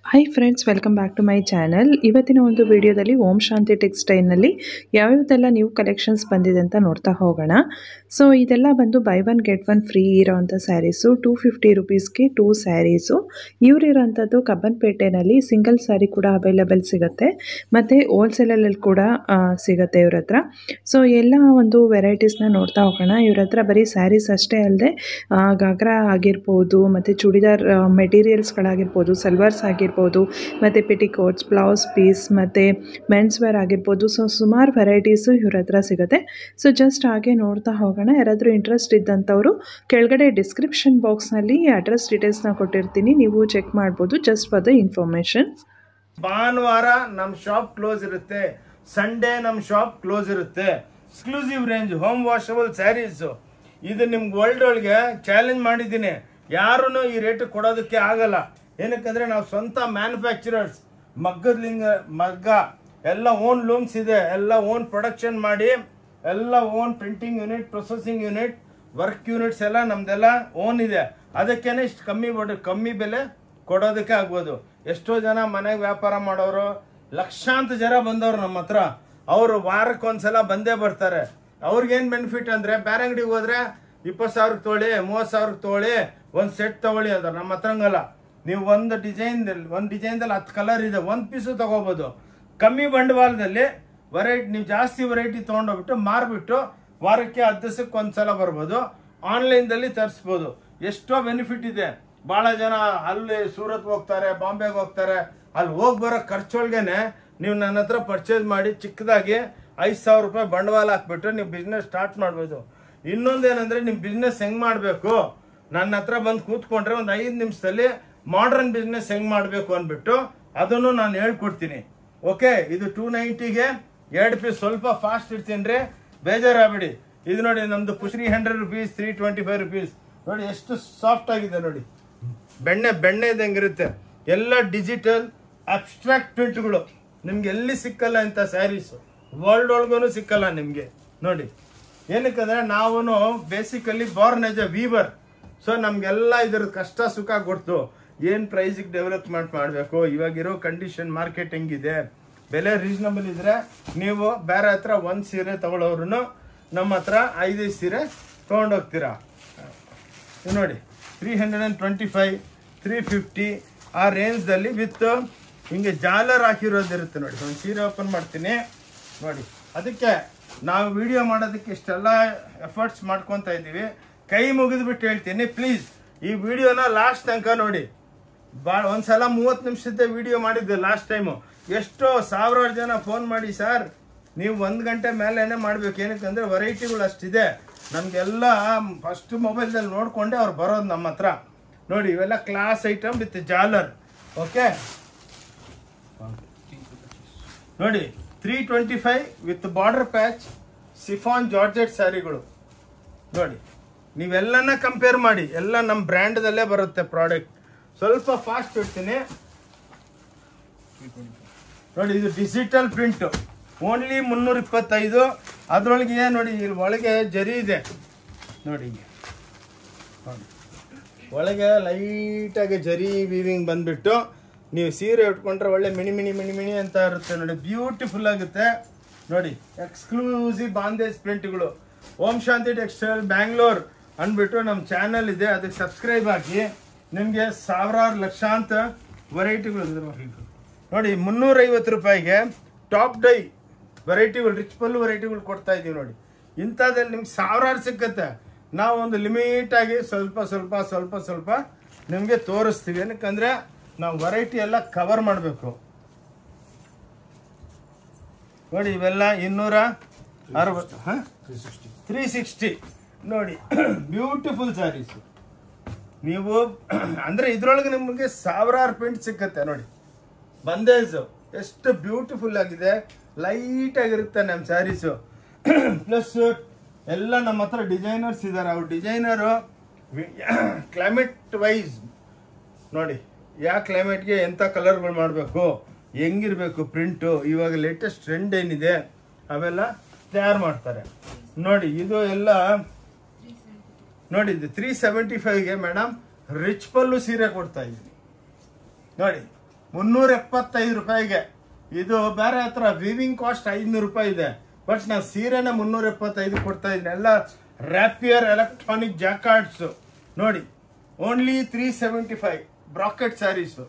Hi friends, welcome back to my channel. ಇವತ್ತಿನ ಒಂದು ವಿಡಿಯೋದಲ್ಲಿ ಓಂ ಶಾಂತಿ ಟೆಕ್ಸ್ಟೈಲ್ನಲ್ಲಿ ಯಾವ್ಯಾವುದೆಲ್ಲ ನ್ಯೂ ಕಲೆಕ್ಷನ್ಸ್ ಬಂದಿದೆ ಅಂತ ನೋಡ್ತಾ ಹೋಗೋಣ. ಸೊ ಇದೆಲ್ಲ ಬಂದು by one get one free ಇರೋವಂಥ ಸ್ಯಾರೀಸು. 250 ರುಪೀಸ್ಗೆ 2 ಸ್ಯಾರೀಸು. ಇವರಿರೋಂಥದ್ದು ಕಬ್ಬನ್ಪೇಟೆನಲ್ಲಿ ಸಿಂಗಲ್ ಸ್ಯಾರಿ ಕೂಡ ಅವೈಲೇಬಲ್ ಸಿಗುತ್ತೆ, ಮತ್ತು ಹೋಲ್ಸೇಲಲ್ಲಿ ಕೂಡ ಸಿಗುತ್ತೆ ಇವ್ರ ಹತ್ರ. ಸೊ ಎಲ್ಲ ಒಂದು ವೆರೈಟೀಸ್ನ ನೋಡ್ತಾ ಹೋಗೋಣ. ಇವ್ರ ಹತ್ರ ಬರೀ ಸ್ಯಾರೀಸ್ ಅಷ್ಟೇ ಅಲ್ಲದೆ ಗಾಗ್ರಾ ಆಗಿರ್ಬೋದು, ಮತ್ತು ಚೂಡಿದಾರ್ ಮೆಟೀರಿಯಲ್ಸ್ಗಳಾಗಿರ್ಬೋದು, ಸಲ್ವಾರ್ಸ್ ಆಗಿರ್ಬೋದು, ಮತ್ತು ಪೆಟಿಕೋಟ್ಸ್, ಬ್ಲೌಸ್ ಪೀಸ್, ಮತ್ತು ಮೆನ್ಸ್ ವೇರ್ ಆಗಿರ್ಬೋದು. ಸೊ ಸುಮಾರು ವೆರೈಟೀಸು ಇವ್ರ ಹತ್ರ ಸಿಗುತ್ತೆ. ಸೊ ಜಸ್ಟ್ ಹಾಗೆ ನೋಡ್ತಾ ಹೋಗೋಣ. ಯಾರಾದರೂ ಇಂಟ್ರೆಸ್ಟ್ ಇದ್ದಂಥವರು ಕೆಳಗಡೆ ಡಿಸ್ಕ್ರಿಪ್ಷನ್ ಬಾಕ್ಸ್ನಲ್ಲಿ ಅಡ್ರೆಸ್ ಡೀಟೇಲ್ಸ್ನ ಕೊಟ್ಟಿರ್ತೀನಿ, ನೀವು ಚೆಕ್ ಮಾಡ್ಬೋದು ಜಸ್ಟ್ ಫಾರ್ ದ ಇನ್ಫಾರ್ಮೇಷನ್. ಭಾನುವಾರ ನಮ್ಮ ಶಾಪ್ ಕ್ಲೋಸ್ ಇರುತ್ತೆ, ಸಂಡೇ ನಮ್ಮ ಶಾಪ್ ಕ್ಲೋಸ್ ಇರುತ್ತೆ. Exclusive range home washable saris. ಇದು ನಿಮ್ಗೆ ವರ್ಲ್ಡ್ ಒಳಗೆ ಚಾಲೆಂಜ್ ಮಾಡಿದ್ದೀನಿ, ಯಾರೂ ಈ ರೇಟ್ ಕೊಡೋದಕ್ಕೆ ಆಗಲ್ಲ. ಏನಕ್ಕಂದ್ರೆ ನಾವು ಸ್ವಂತ ಮ್ಯಾನುಫ್ಯಾಕ್ಚರರ್ಸ್, ಮಗ್ಗ ಎಲ್ಲ ಓನ್ ಲೂಮ್ಸ್ ಇದೆ, ಎಲ್ಲ ಓನ್ ಪ್ರೊಡಕ್ಷನ್ ಮಾಡಿ, ಎಲ್ಲ own printing unit, processing unit, work units ಎಲ್ಲ ನಮ್ದೆಲ್ಲ ಓನ್ ಇದೆ. ಅದಕ್ಕೇನೆ ಇಷ್ಟು ಕಮ್ಮಿ ಬೆಲೆ ಕೊಡೋದಕ್ಕೆ ಆಗ್ಬೋದು. ಎಷ್ಟೋ ಜನ ಮನೆಗೆ ವ್ಯಾಪಾರ ಮಾಡೋರು, ಲಕ್ಷಾಂತರ ಜನ ಬಂದವರು ನಮ್ಮ ಹತ್ರ, ಅವರು ವಾರಕ್ಕೊಂದ್ಸಲ ಬಂದೇ ಬರ್ತಾರೆ. ಅವ್ರಿಗೇನು ಬೆನಿಫಿಟ್ ಅಂದರೆ, ಬೇರೆ ಅಂಗಡಿಗೆ ಹೋದ್ರೆ 20,000 ತೊಗೊಳ್ಳಿ, 30,000 ತೊಗೊಳ್ಳಿ, ಒಂದು ಸೆಟ್ ತೊಗೊಳ್ಳಿ ಅಂತ. ನಮ್ಮ ಹತ್ರ ಹಂಗಲ್ಲ. ನೀವು ಒಂದು ಡಿಸೈನ್ದಲ್ಲಿ 10 ಕಲರ್ ಇದೆ, ಒಂದು ಪೀಸು ತಗೋಬೋದು. ಕಮ್ಮಿ ಬಂಡವಾಳದಲ್ಲಿ ನೀವು ಜಾಸ್ತಿ ವೆರೈಟಿ ತೊಗೊಂಡೋಗ್ಬಿಟ್ಟು ಮಾರ್ಬಿಟ್ಟು ವಾರಕ್ಕೆ 10 ದಿವಸಕ್ಕೆ ಒಂದ್ಸಲ ಬರ್ಬೋದು. ಆನ್ಲೈನ್ದಲ್ಲಿ ತರಿಸ್ಬೋದು. ಎಷ್ಟೋ ಬೆನಿಫಿಟ್ ಇದೆ. ಭಾಳ ಜನ ಅಲ್ಲಿ ಸೂರತ್ ಹೋಗ್ತಾರೆ, ಬಾಂಬೆಗೆ ಹೋಗ್ತಾರೆ, ಅಲ್ಲಿ ಹೋಗಿ ಬರೋ ಖರ್ಚೊಳಗೇನೆ ನೀವು ನನ್ನ ಹತ್ರ ಪರ್ಚೇಸ್ ಮಾಡಿ ಚಿಕ್ಕದಾಗಿ 5,000 ರೂಪಾಯಿ ಬಂಡವಾಳ ಹಾಕ್ಬಿಟ್ಟು ನೀವು ಬಿಸ್ನೆಸ್ ಸ್ಟಾರ್ಟ್ ಮಾಡ್ಬೋದು. ಇನ್ನೊಂದೇನೆಂದರೆ, ನಿಮ್ಮ ಬಿಸ್ನೆಸ್ ಹೆಂಗೆ ಮಾಡಬೇಕು, ನನ್ನ ಹತ್ರ ಬಂದು ಕೂತ್ಕೊಂಡ್ರೆ ಒಂದು 5 ನಿಮಿಷದಲ್ಲಿ ಮಾಡರ್ನ್ ಬಿಸ್ನೆಸ್ ಹೆಂಗೆ ಮಾಡಬೇಕು ಅಂದ್ಬಿಟ್ಟು ಅದನ್ನು ನಾನು ಹೇಳ್ಕೊಡ್ತೀನಿ. ಓಕೆ, ಇದು 290ಗೆ 2 ಪೀಸ್. ಸ್ವಲ್ಪ ಫಾಸ್ಟ್ ಇರ್ತೀನಿ ರೀ, ಬೇಜಾರಾಗಬೇಡಿ. ಇದು ನೋಡಿ, ನಮ್ದು 300 ರುಪೀಸ್, 325 ರುಪೀಸ್. ನೋಡಿ ಎಷ್ಟು ಸಾಫ್ಟ್ ಆಗಿದೆ ನೋಡಿ, ಬೆಣ್ಣೆ ಇದ್ದಂಗಿರುತ್ತೆ. ಎಲ್ಲ ಡಿಜಿಟಲ್ ಅಬ್ಸ್ಟ್ರಾಕ್ಟ್ ಪ್ರಿಂಟ್ಗಳು ನಿಮ್ಗೆ ಎಲ್ಲಿ ಸಿಕ್ಕಲ್ಲ ಇಂಥ ಸ್ಯಾರೀಸು, ವರ್ಲ್ಡ್ ಒಳಗೂ ಸಿಕ್ಕಲ್ಲ ನಿಮಗೆ. ನೋಡಿ, ಏನಕ್ಕಂದ್ರೆ ನಾವು basically Born as A Weaver. So ನಮಗೆಲ್ಲ ಇದ್ರ ಕಷ್ಟ ಸುಖ ಗೊತ್ತು, ಏನು ಪ್ರೈಸಿಗೆ ಡೆವಲಪ್ಮೆಂಟ್ ಮಾಡಬೇಕು, ಇವಾಗಿರೋ ಕಂಡೀಷನ್ ಮಾರ್ಕೆಟ್ ಹೆಂಗಿದೆ, ಬೆಲೆ ರೀಸನಬಲ್ ಇದ್ರೆ ನೀವು ಬೇರೆ ಹತ್ರ 1 ಸೀರೆ ತಗೊಳ್ಳೋರು ನಮ್ಮ ಹತ್ರ 5 ಸೀರೆ ತೊಗೊಂಡೋಗ್ತೀರಾ. ನೋಡಿ, 325, 350 ಆ ರೇಂಜ್ದಲ್ಲಿ ವಿತ್ ಹಿಂಗೆ ಜಾಲರ್ ಹಾಕಿರೋದಿರುತ್ತೆ. ನೋಡಿ, ಒಂದು ಸೀರೆ ಓಪನ್ ಮಾಡ್ತೀನಿ ನೋಡಿ. ಅದಕ್ಕೆ ನಾವು ವಿಡಿಯೋ ಮಾಡೋದಕ್ಕೆ ಇಷ್ಟೆಲ್ಲ ಎಫರ್ಟ್ಸ್ ಮಾಡ್ಕೊತಾ ಇದ್ದೀವಿ. ಕೈ ಮುಗಿದ್ಬಿಟ್ಟು ಹೇಳ್ತೀನಿ, ಪ್ಲೀಸ್ ಈ ವಿಡಿಯೋನ ಲಾಸ್ಟ್ ತನಕ ನೋಡಿ. ಒಂದ್ಸಲ 30 ನಿಮಿಷದ ವಿಡಿಯೋ ಮಾಡಿದ್ದೆ ಲಾಸ್ಟ್ ಟೈಮು. ಎಷ್ಟೋ ಸಾವಿರಾರು ಜನ ಫೋನ್ ಮಾಡಿ, ಸರ್ ನೀವು 1 ಗಂಟೆ ಮೇಲೇನೆ ಮಾಡಬೇಕು, ಏನಕ್ಕಂದ್ರೆ ವೆರೈಟಿಗಳು ಅಷ್ಟಿದೆ, ನಮಗೆಲ್ಲ ಫಸ್ಟ್ ಮೊಬೈಲ್ದಲ್ಲಿ ನೋಡಿಕೊಂಡೆ ಅವ್ರು ಬರೋದು ನಮ್ಮ ಹತ್ರ. ನೋಡಿ, ಇವೆಲ್ಲ ಕ್ಲಾಸ್ ಐಟಮ್ ವಿತ್ ಜಾಲರ್. ಓಕೆ ನೋಡಿ, 325 with border patch chiffon georgette ಸ್ಯಾರಿಗಳು. ನೋಡಿ, ನೀವೆಲ್ಲನ ಕಂಪೇರ್ ಮಾಡಿ, ಎಲ್ಲ ನಮ್ಮ ಬ್ರ್ಯಾಂಡ್ದಲ್ಲೇ ಬರುತ್ತೆ ಪ್ರಾಡಕ್ಟ್. ಸ್ವಲ್ಪ ಫಾಸ್ಟ್ ಇಡ್ತೀನಿ ನೋಡಿ. ಇದು ಡಿಜಿಟಲ್ ಪ್ರಿಂಟ್, ಓನ್ಲಿ 325. ಅದರೊಳಗೆ ನೋಡಿ, ಇಲ್ಲಿ ಒಳಗೆ ಜರಿ ಇದೆ ನೋಡಿ, ಒಳಗೆ ಲೈಟಾಗಿ ಜರಿ ವೀವಿಂಗ್ ಬಂದ್ಬಿಟ್ಟು ನೀವು ಸೀರೆ ಉಟ್ಕೊಂಡ್ರೆ ಒಳ್ಳೆ ಮಿಣಿ ಅಂತ ಇರುತ್ತೆ ನೋಡಿ, ಬ್ಯೂಟಿಫುಲ್ ಆಗುತ್ತೆ ನೋಡಿ. ಎಕ್ಸ್ಕ್ಲೂಸಿವ್ ಬಾಂದೇಜ್ ಪ್ರಿಂಟ್ಗಳು. ಓಂ ಶಾಂತಿ ಟೆಕ್ಸ್ಟೈಲ್ ಬ್ಯಾಂಗ್ಳೂರ್ ಅಂದ್ಬಿಟ್ಟು ನಮ್ಮ ಚಾನಲ್ ಇದೆ, ಅದಕ್ಕೆ ಸಬ್ಸ್ಕ್ರೈಬ್ ಆಗಿ. ನಿಮಗೆ ಸಾವಿರಾರು ಲಕ್ಷಾಂತರ ವೆರೈಟಿಗಳು ನೋಡಿ. 350 ರೂಪಾಯಿಗೆ ಟಾಪ್ ಡೈ ವೆರೈಟಿಗಳು, ರಿಚ್ ಪಲ್ಲು ವೆರೈಟಿಗಳು ಕೊಡ್ತಾ ಇದ್ದೀವಿ ನೋಡಿ. ಇಂಥದ್ದಲ್ಲಿ ನಿಮ್ಗೆ ಸಾವಿರಾರು ಸಿಕ್ಕತ್ತೆ. ನಾವು ಒಂದು ಲಿಮಿಟಾಗಿ ಸ್ವಲ್ಪ ನಿಮಗೆ ತೋರಿಸ್ತೀವಿ, ಏನಕ್ಕಂದರೆ ನಾವು ವೆರೈಟಿ ಎಲ್ಲ ಕವರ್ ಮಾಡಬೇಕು. ನೋಡಿ, ಇವೆಲ್ಲ 260, 360 ನೋಡಿ, ಬ್ಯೂಟಿಫುಲ್ ಸ್ಯಾರೀಸು. ನೀವು ಅಂದರೆ ಇದರೊಳಗೆ ನಿಮಗೆ ಸಾವಿರಾರು ಪ್ರಿಂಟ್ ಸಿಕ್ಕತ್ತೆ ನೋಡಿ. ಬಂದೇಜು ಎಷ್ಟು ಬ್ಯೂಟಿಫುಲ್ ಆಗಿದೆ, ಲೈಟ್ ಆಗಿರುತ್ತೆ ನಮ್ಮ ಸ್ಯಾರೀಸು. ಪ್ಲಸ್ ಎಲ್ಲ ನಮ್ಮ ಹತ್ರ ಡಿಸೈನರ್ಸ್ ಇದ್ದಾರೆ. ಅವ್ರು ಡಿಸೈನರು ಕ್ಲೈಮೇಟ್ ವೈಸ್ ನೋಡಿ, ಯಾವ ಕ್ಲೈಮೇಟ್ಗೆ ಎಂಥ ಕಲರ್ಗಳು ಮಾಡಬೇಕು, ಹೆಂಗಿರಬೇಕು ಪ್ರಿಂಟು, ಇವಾಗ ಲೇಟೆಸ್ಟ್ ಟ್ರೆಂಡ್ ಏನಿದೆ ಅವೆಲ್ಲ ತಯಾರು ಮಾಡ್ತಾರೆ ನೋಡಿ. ಇದು ಎಲ್ಲ ನೋಡಿ, ಇದು 375ಗೆ ಮೇಡಮ್ ರಿಚ್ ಪಲ್ಲು ಸೀರೆ ಕೊಡ್ತಾ ಇದ್ದೀನಿ ನೋಡಿ. 375 ರೂಪಾಯಿಗೆ. ಇದು ಬೇರೆ ಹತ್ರ ವಿವಿಂಗ್ ಕಾಸ್ಟ್ 500 ರೂಪಾಯಿ ಇದೆ, ಬಟ್ ನಾನು ಸೀರೆನ 375 ಕೊಡ್ತಾ ಇದ್ದೀನಿ. ಎಲ್ಲ ರ್ಯಾಪಿಯರ್ ಎಲೆಕ್ಟ್ರಾನಿಕ್ ಜಾಕಾರ್ಡ್ಸ್ ನೋಡಿ, ಓನ್ಲಿ 375. ಬ್ರಾಕೆಟ್ ಸ್ಯಾರೀಸು,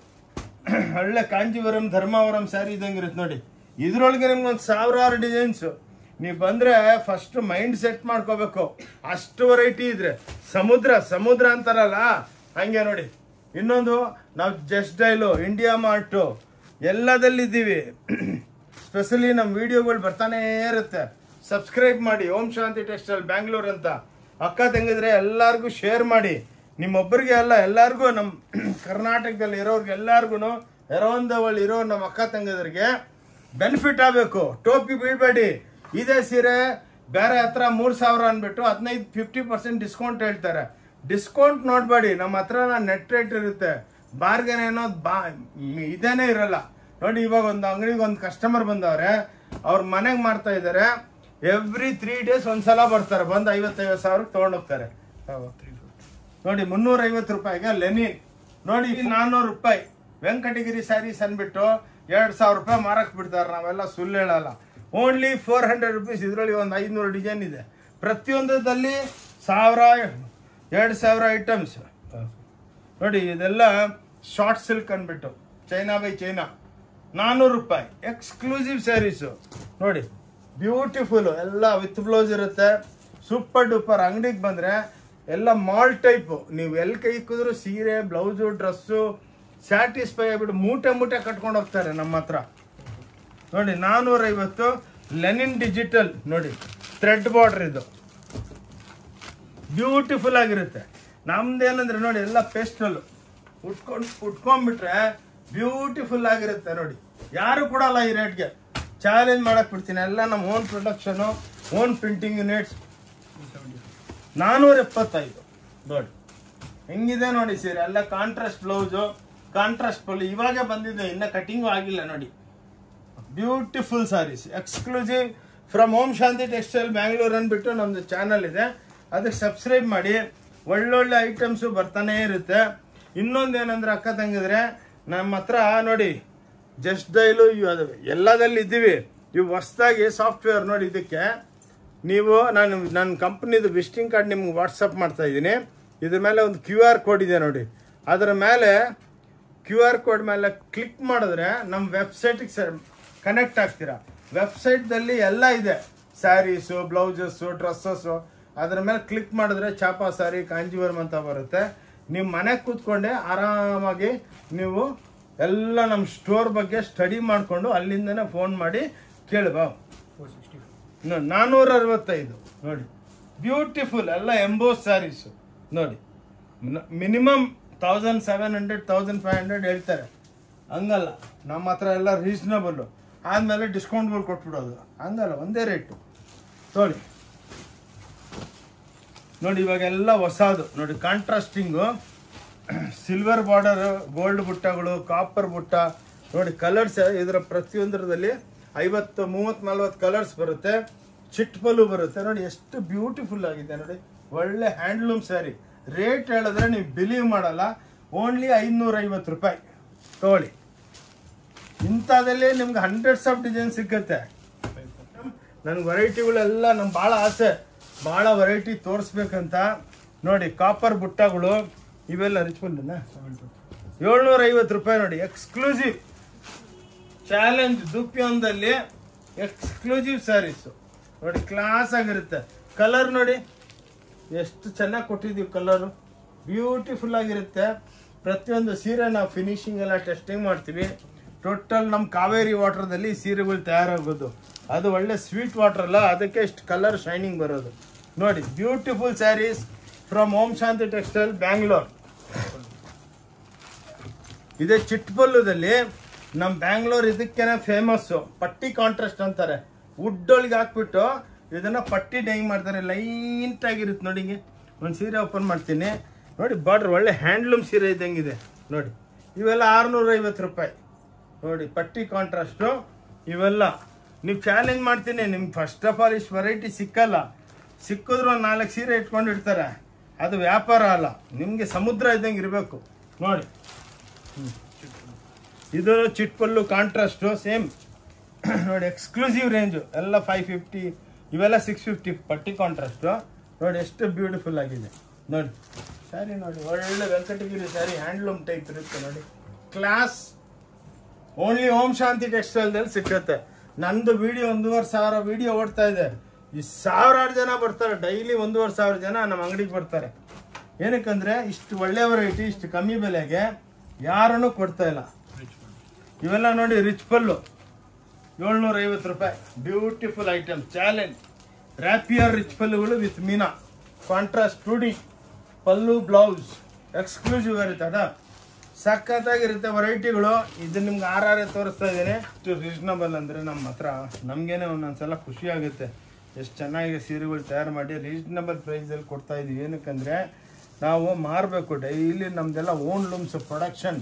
ಒಳ್ಳೆ ಕಾಂಜೀವರಂ ಧರ್ಮಾವರಂ ಸ್ಯಾರಿ ಇದ್ದಂಗೆ ಇರುತ್ತೆ ನೋಡಿ. ಇದ್ರೊಳಗೆ ನಿಮ್ಗೊಂದು 1000 ಡಿಸೈನ್ಸು. ನೀವು ಬಂದರೆ ಫಸ್ಟ್ ಮೈಂಡ್ ಸೆಟ್ ಮಾಡ್ಕೋಬೇಕು, ಅಷ್ಟು ವೆರೈಟಿ ಇದ್ರೆ. ಸಮುದ್ರ ಅಂತಾರಲ್ಲ ಹಂಗೆ ನೋಡಿ. ಇನ್ನೊಂದು, ನಾವು ಜಸ್ಟ್ ಡೈಲು, ಇಂಡಿಯಾ ಮಾರ್ಟು ಎಲ್ಲದಲ್ಲಿದ್ದೀವಿ. ಸ್ಪೆಷಲಿ ನಮ್ಮ ವಿಡಿಯೋಗಳು ಬರ್ತಾನೇ ಇರುತ್ತೆ. ಸಬ್ಸ್ಕ್ರೈಬ್ ಮಾಡಿ, ಓಂ ಶಾಂತಿ ಟೆಕ್ಸ್ಟೈಲ್ ಬ್ಯಾಂಗ್ಳೂರ್ ಅಂತ. ಅಕ್ಕ ತಂಗಿದ್ರೆ ಎಲ್ಲರಿಗೂ ಶೇರ್ ಮಾಡಿ. ನಿಮ್ಮೊಬ್ಬರಿಗೆ ಅಲ್ಲ, ಎಲ್ಲರಿಗೂ, ನಮ್ಮ ಕರ್ನಾಟಕದಲ್ಲಿ ಇರೋರ್ಗೆ ಎಲ್ಲರಿಗೂ, ಎರವಂದವಳ್ಳಿ ಇರೋ ನಮ್ಮ ಅಕ್ಕ ತಂಗಿದ್ರಿಗೆ ಬೆನಿಫಿಟ್ ಆಗಬೇಕು. ಟೋಪಿ ಬೀಳ್ಬೇಡಿ. ಇದೇ ಸೀರೆ ಬೇರೆ ಹತ್ರ 3000 ಅಂದ್ಬಿಟ್ಟು 15-50% ಡಿಸ್ಕೌಂಟ್ ಹೇಳ್ತಾರೆ. ಡಿಸ್ಕೌಂಟ್ ನೋಡಬೇಡಿ, ನಮ್ಮ ಹತ್ರ ನೆಟ್ ರೇಟ್ ಇರುತ್ತೆ. ಬಾರ್ಗೇನ್ ಅನ್ನೋದು ಇದೇನೇ ಇರಲ್ಲ ನೋಡಿ. ಇವಾಗ ಒಂದು ಅಂಗಡಿಗೆ ಒಂದು ಕಸ್ಟಮರ್ ಬಂದವ್ರೆ, ಅವ್ರ ಮನೆಗೆ ಮಾಡ್ತಾ ಇದ್ದಾರೆ. ಎವ್ರಿ 3 days ಒಂದ್ಸಲ ಬರ್ತಾರೆ, ಬಂದು 50,000 ತೊಗೊಂಡೋಗ್ತಾರೆ ನೋಡಿ. 350 ರೂಪಾಯಿಗೆ ಲೆನಿನ್ ನೋಡಿ. 400 ರೂಪಾಯಿ ವೆಂಕಟಗಿರಿ ಸ್ಯಾರೀಸ್ ಅಂದ್ಬಿಟ್ಟು 2000 ರೂಪಾಯಿ ಮಾರಕ್ ಬಿಡ್ತಾರೆ. ನಾವೆಲ್ಲ ಸುಳ್ಳು ಹೇಳಲ್ಲ. Only 400 rupees. ಇದರಲ್ಲಿ ಒಂದು 500 ಡಿಸೈನ್ ಇದೆ. ಪ್ರತಿಯೊಂದರಲ್ಲಿ 1000-2000 ಐಟಮ್ಸ್ ನೋಡಿ. ಇದೆಲ್ಲ ಶಾರ್ಟ್ ಸಿಲ್ಕ್ ಅಂದ್ಬಿಟ್ಟು ಚೈನಾ ಬೈ ಚೈನಾ 400 ರೂಪಾಯಿ. ಎಕ್ಸ್ಕ್ಲೂಸಿವ್ ಸ್ಯಾರೀಸು ನೋಡಿ, ಬ್ಯೂಟಿಫುಲ್, ಎಲ್ಲ ವಿತ್ ಬ್ಲೌಸ್ ಇರುತ್ತೆ. Super duper. ಅಂಗಡಿಗೆ ಬಂದರೆ ಎಲ್ಲ ಮಾಲ್ ಟೈಪು. ನೀವು ಎಲ್ಲಿ ಕೈ ಇಕ್ಕಿದ್ರು ಸೀರೆ, ಬ್ಲೌಸು, ಡ್ರೆಸ್ಸು ಸ್ಯಾಟಿಸ್ಫೈ ಆಗಿಬಿಟ್ಟು ಮೂಟೆ ಕಟ್ಕೊಂಡು ಹೋಗ್ತಾರೆ ನಮ್ಮ ಹತ್ರ ನೋಡಿ. 450. ಲೆನಿನ್ ಡಿಜಿಟಲ್ ನೋಡಿ, ಥ್ರೆಡ್ ಬಾರ್ಡರ್. ಇದು ಬ್ಯೂಟಿಫುಲ್ ಆಗಿರುತ್ತೆ. ನಮ್ದೇನಂದ್ರೆ ನೋಡಿ, ಎಲ್ಲ ಪೇಸ್ಟಲ್ಲು ಉಟ್ಕೊಂಡ್ಬಿಟ್ರೆ ಬ್ಯೂಟಿಫುಲ್ ಆಗಿರುತ್ತೆ ನೋಡಿ. ಯಾರು ಕೊಡಲ್ಲ ಈ ರೇಟ್ಗೆ. ಚಾಲೆಂಜ್ ಮಾಡಕ್ ಬಿಡ್ತೀನಿ. ಎಲ್ಲ ನಮ್ಮ own production, own printing units. 475 ನೋಡಿ. ಹೆಂಗಿದೆ ನೋಡಿ ಸೀರೆ. ಎಲ್ಲ ಕಾಂಟ್ರಾಸ್ಟ್ ಬ್ಲೌಸು, ಕಾಂಟ್ರಾಸ್ಟ್ ಪಲ್ಲು. ಇವಾಗ ಬಂದಿದೆ, ಇನ್ನು ಕಟಿಂಗು ಆಗಿಲ್ಲ ನೋಡಿ. Beautiful saris, exclusive from Om Shanti textile Bangalore ಅಂದ್ಬಿಟ್ಟು ನಮ್ಮದು ಚಾನಲ್ ಇದೆ. ಅದಕ್ಕೆ ಸಬ್ಸ್ಕ್ರೈಬ್ ಮಾಡಿ. ಒಳ್ಳೊಳ್ಳೆ ಐಟಮ್ಸು ಬರ್ತಾನೆ ಇರುತ್ತೆ. ಇನ್ನೊಂದೇನಂದ್ರೆ ಅಕ್ಕ ತಂಗಿದ್ರೆ, ನಮ್ಮ ಹತ್ರ ನೋಡಿ ಜಸ್ಟ್ ಡೈಲು ಎಲ್ಲದಲ್ಲಿ ಇದ್ದೀವಿ. ಇವು ಹೊಸದಾಗಿ ಸಾಫ್ಟ್ವೇರ್ ನೋಡಿ. ಇದಕ್ಕೆ ನೀವು ನನ್ನ ಕಂಪ್ನಿದು ವಿಸಿಟಿಂಗ್ ಕಾರ್ಡ್ ನಿಮ್ಗೆ ವಾಟ್ಸಪ್ ಮಾಡ್ತಾ ಇದ್ದೀನಿ. ಇದ್ರ ಮೇಲೆ ಒಂದು QR ಕೋಡ್ ಇದೆ ನೋಡಿ. ಅದರ ಮೇಲೆ QR ಕೋಡ್ ಮೇಲೆ ಕ್ಲಿಕ್ ಮಾಡಿದ್ರೆ ನಮ್ಮ ವೆಬ್ಸೈಟಿಗೆ ಕನೆಕ್ಟ್ ಆಗ್ತೀರಾ. ವೆಬ್ಸೈಟ್ದಲ್ಲಿ ಎಲ್ಲ ಇದೆ, ಸ್ಯಾರೀಸು, ಬ್ಲೌಸಸ್ಸು, ಡ್ರೆಸ್ಸಸ್ಸು. ಅದರ ಮೇಲೆ ಕ್ಲಿಕ್ ಮಾಡಿದ್ರೆ ಚಾಪಾ ಸ್ಯಾರಿ, ಕಾಂಜೀವರಂ ಅಂತ ಬರುತ್ತೆ. ನೀವು ಮನೆಗೆ ಕೂತ್ಕೊಂಡೆ ಆರಾಮಾಗಿ ನೀವು ಎಲ್ಲ ನಮ್ಮ ಸ್ಟೋರ್ ಬಗ್ಗೆ ಸ್ಟಡಿ ಮಾಡಿಕೊಂಡು ಅಲ್ಲಿಂದನೇ ಫೋನ್ ಮಾಡಿ ಕೇಳುವ. 465 ನೋಡಿ. ಬ್ಯೂಟಿಫುಲ್, ಎಲ್ಲ ಎಂಬೋಸ್ ಸ್ಯಾರೀಸು ನೋಡಿ. ಮಿನಿಮಮ್ 1700-1500 ಹೇಳ್ತಾರೆ. ಹಂಗಲ್ಲ, ನಮ್ಮ ಹತ್ರ ಎಲ್ಲ ರೀಸನಬಲ್ಲು. ಆದಮೇಲೆ ಡಿಸ್ಕೌಂಟ್ಗಳು ಕೊಟ್ಬಿಡೋದು. ಹಂಗಲ್ಲ, ಒಂದೇ ರೇಟು ನೋಡಿ. ನೋಡಿ ಇವಾಗೆಲ್ಲ ಹೊಸದು ನೋಡಿ. ಕಾಂಟ್ರಾಸ್ಟಿಂಗು, ಸಿಲ್ವರ್ ಬಾರ್ಡರ್, ಗೋಲ್ಡ್ ಬುಟ್ಟಗಳು, ಕಾಪರ್ ಬುಟ್ಟ ನೋಡಿ. ಕಲರ್ಸ್ ಇದರ ಪ್ರತಿಯೊಂದರಲ್ಲಿ 50, 30, 40 ಕಲರ್ಸ್ ಬರುತ್ತೆ. ಚಿಟ್ ಪಲ್ಲು ಬರುತ್ತೆ ನೋಡಿ. ಎಷ್ಟು ಬ್ಯೂಟಿಫುಲ್ ಆಗಿದೆ ನೋಡಿ. ಒಳ್ಳೆ ಹ್ಯಾಂಡ್ಲೂಮ್ ಸ್ಯಾರಿ. ರೇಟ್ ಹೇಳಿದ್ರೆ ನೀವು ಬಿಲೀವ್ ಮಾಡಲ್ಲ. ಓನ್ಲಿ 550 ರೂಪಾಯಿ ತಗೊಳ್ಳಿ. ಇಂಥದ್ರಲ್ಲಿ ನಿಮ್ಗೆ ಹಂಡ್ರೆಡ್ಸ್ ಆಫ್ ಡಿಸೈನ್ ಸಿಗುತ್ತೆ. ನನಗೆ ವೆರೈಟಿಗಳೆಲ್ಲ ನಮ್ಗೆ ಭಾಳ ಆಸೆ, ಭಾಳ ವೆರೈಟಿ ತೋರಿಸ್ಬೇಕಂತ ನೋಡಿ. ಕಾಪರ್ ಬುಟ್ಟಗಳು ಇವೆಲ್ಲ ರಿಚ್ಕೊಂಡನ 750 ರೂಪಾಯಿ ನೋಡಿ. ಎಕ್ಸ್ಕ್ಲೂಸಿವ್ ಚಾಲೆಂಜ್ ದುಪ್ಯಂದಲ್ಲಿ ಎಕ್ಸ್ಕ್ಲೂಸಿವ್ ಸ್ಯಾರೀಸು ನೋಡಿ. ಕ್ಲಾಸ್ ಆಗಿರುತ್ತೆ. ಕಲರ್ ನೋಡಿ ಎಷ್ಟು ಚೆನ್ನಾಗಿ ಕೊಟ್ಟಿದ್ದೀವಿ. ಕಲರು ಬ್ಯೂಟಿಫುಲ್ ಆಗಿರುತ್ತೆ. ಪ್ರತಿಯೊಂದು ಸೀರೆ ನಾವು ಫಿನಿಶಿಂಗ್ ಎಲ್ಲ ಟೆಸ್ಟಿಂಗ್ ಮಾಡ್ತೀವಿ. ಟೋಟಲ್ ನಮ್ಮ ಕಾವೇರಿ ವಾಟರ್ದಲ್ಲಿ ಸೀರೆಗಳು ತಯಾರಾಗೋದು. ಅದು ಒಳ್ಳೆ ಸ್ವೀಟ್ ವಾಟರ್ ಅಲ್ಲ, ಅದಕ್ಕೆ ಇಷ್ಟು ಕಲರ್ ಶೈನಿಂಗ್ ಬರೋದು ನೋಡಿ. Beautiful saris from Om Shanti textile Bangalore. ಇದೇ ಚಿಟ್ಪಲ್ಲುದಲ್ಲಿ ನಮ್ಮ ಬ್ಯಾಂಗ್ಳೂರ್ ಇದಕ್ಕೇನೆ ಫೇಮಸ್ಸು. ಪಟ್ಟಿ ಕಾಂಟ್ರಾಸ್ಟ್ ಅಂತಾರೆ. ವುಡ್ ಒಳಗೆ ಹಾಕ್ಬಿಟ್ಟು ಇದನ್ನು ಪಟ್ಟಿ ಡೈಂಗ್ ಮಾಡ್ತಾರೆ. ಲೈಟ್ ಆಗಿರುತ್ತೆ ನೋಡಿ. ಹಿಂಗೆ ಒಂದು ಸೀರೆ ಓಪನ್ ಮಾಡ್ತೀನಿ ನೋಡಿ. ಬಾರ್ಡ್ರ್ ಒಳ್ಳೆ ಹ್ಯಾಂಡ್ಲೂಮ್ ಸೀರೆ ಇದ್ದಂಗಿದೆ ನೋಡಿ. ಇವೆಲ್ಲ 650 ರೂಪಾಯಿ ನೋಡಿ. ಪಟ್ಟಿ ಕಾಂಟ್ರಾಸ್ಟು ಇವೆಲ್ಲ ನೀವು ಚಾಲೆಂಜ್ ಮಾಡ್ತೀನಿ. ನಿಮ್ಗೆ ಫಸ್ಟ್ ಆಫ್ ಆಲ್ ಇಷ್ಟು ವೆರೈಟಿ ಸಿಕ್ಕಲ್ಲ. ಸಿಕ್ಕಿದ್ರು ಒಂದು 4 ಸೀರೆ ಇಟ್ಕೊಂಡಿರ್ತಾರೆ. ಅದು ವ್ಯಾಪಾರ ಅಲ್ಲ, ನಿಮಗೆ ಸಮುದ್ರ ಇದ್ದಂಗೆ ಇರಬೇಕು ನೋಡಿ. ಇದು ಚಿಟ್ ಪಲ್ಲು ಕಾಂಟ್ರಾಸ್ಟು ಸೇಮ್ ನೋಡಿ. ಎಕ್ಸ್ಕ್ಲೂಸಿವ್ ರೇಂಜು ಎಲ್ಲ 550, ಇವೆಲ್ಲ 650 ಪಟ್ಟಿ ಕಾಂಟ್ರಾಸ್ಟು. ನೋಡಿ ಎಷ್ಟು ಬ್ಯೂಟಿಫುಲ್ ಆಗಿದೆ ನೋಡಿ ಸ್ಯಾರಿ. ನೋಡಿ ಒಳ್ಳೆ ವೆಂಕಟಗಿರಿ ಸ್ಯಾರಿ, ಹ್ಯಾಂಡ್ಲೂಮ್ ಟೈಪ್ ಇರುತ್ತೆ ನೋಡಿ. ಕ್ಲಾಸ್ ಓನ್ಲಿ ಓಂ ಶಾಂತಿ ಟೆಕ್ಸ್ಟೈಲ್ದಲ್ಲಿ ಸಿಕ್ಕತ್ತೆ. ನಂದು ವಿಡಿಯೋ 1,500 ವಿಡಿಯೋ ಓಡ್ತಾ ಇದೆ. ಈ 1000 ಜನ ಬರ್ತಾರೆ ಡೈಲಿ, 1,500 ಜನ ನಮ್ಮ ಅಂಗಡಿಗೆ ಬರ್ತಾರೆ. ಏನಕ್ಕಂದ್ರೆ ಇಷ್ಟು ಒಳ್ಳೆ ವೆರೈಟಿ ಇಷ್ಟು ಕಮ್ಮಿ ಬೆಲೆಗೆ ಯಾರನ್ನು ಕೊಡ್ತಾ ಇಲ್ಲ. ಇವೆಲ್ಲ ನೋಡಿ ರಿಚ್ ಪಲ್ಲು 750 ರೂಪಾಯಿ, ಬ್ಯೂಟಿಫುಲ್ ಐಟಮ್. ಚಾಲೆಂಜ್ ರ್ಯಾಪಿಯರ್ ರಿಚ್ ಪಲ್ಲುಗಳು ವಿತ್ ಮೀನಾ contrast 2D pallu blouse exclusive ಇರುತ್ತೆ. ಅದ ಸಖತ್ತಾಗಿರುತ್ತೆ ವೆರೈಟಿಗಳು. ಇದು ನಿಮ್ಗೆ ಆರಾರೇ ತೋರಿಸ್ತಾ ಇದ್ದೀನಿ. ಇಷ್ಟು ರೀಸನಬಲ್ ಅಂದರೆ ನಮ್ಮ ಹತ್ರ ನಮಗೇನೆ ಒಂದೊಂದ್ಸಲ ಖುಷಿ ಆಗುತ್ತೆ. ಎಷ್ಟು ಚೆನ್ನಾಗಿ ಸೀರೆಗಳು ತಯಾರು ಮಾಡಿ ರೀಸನಬಲ್ ಪ್ರೈಸಲ್ಲಿ ಕೊಡ್ತಾ ಇದ್ದೀವಿ. ಏನಕ್ಕಂದರೆ ನಾವು ಮಾರಬೇಕು ಡೈಲಿ. ನಮ್ಮದೆಲ್ಲ ಓನ್ ಲೂಮ್ಸ್ ಪ್ರೊಡಕ್ಷನ್,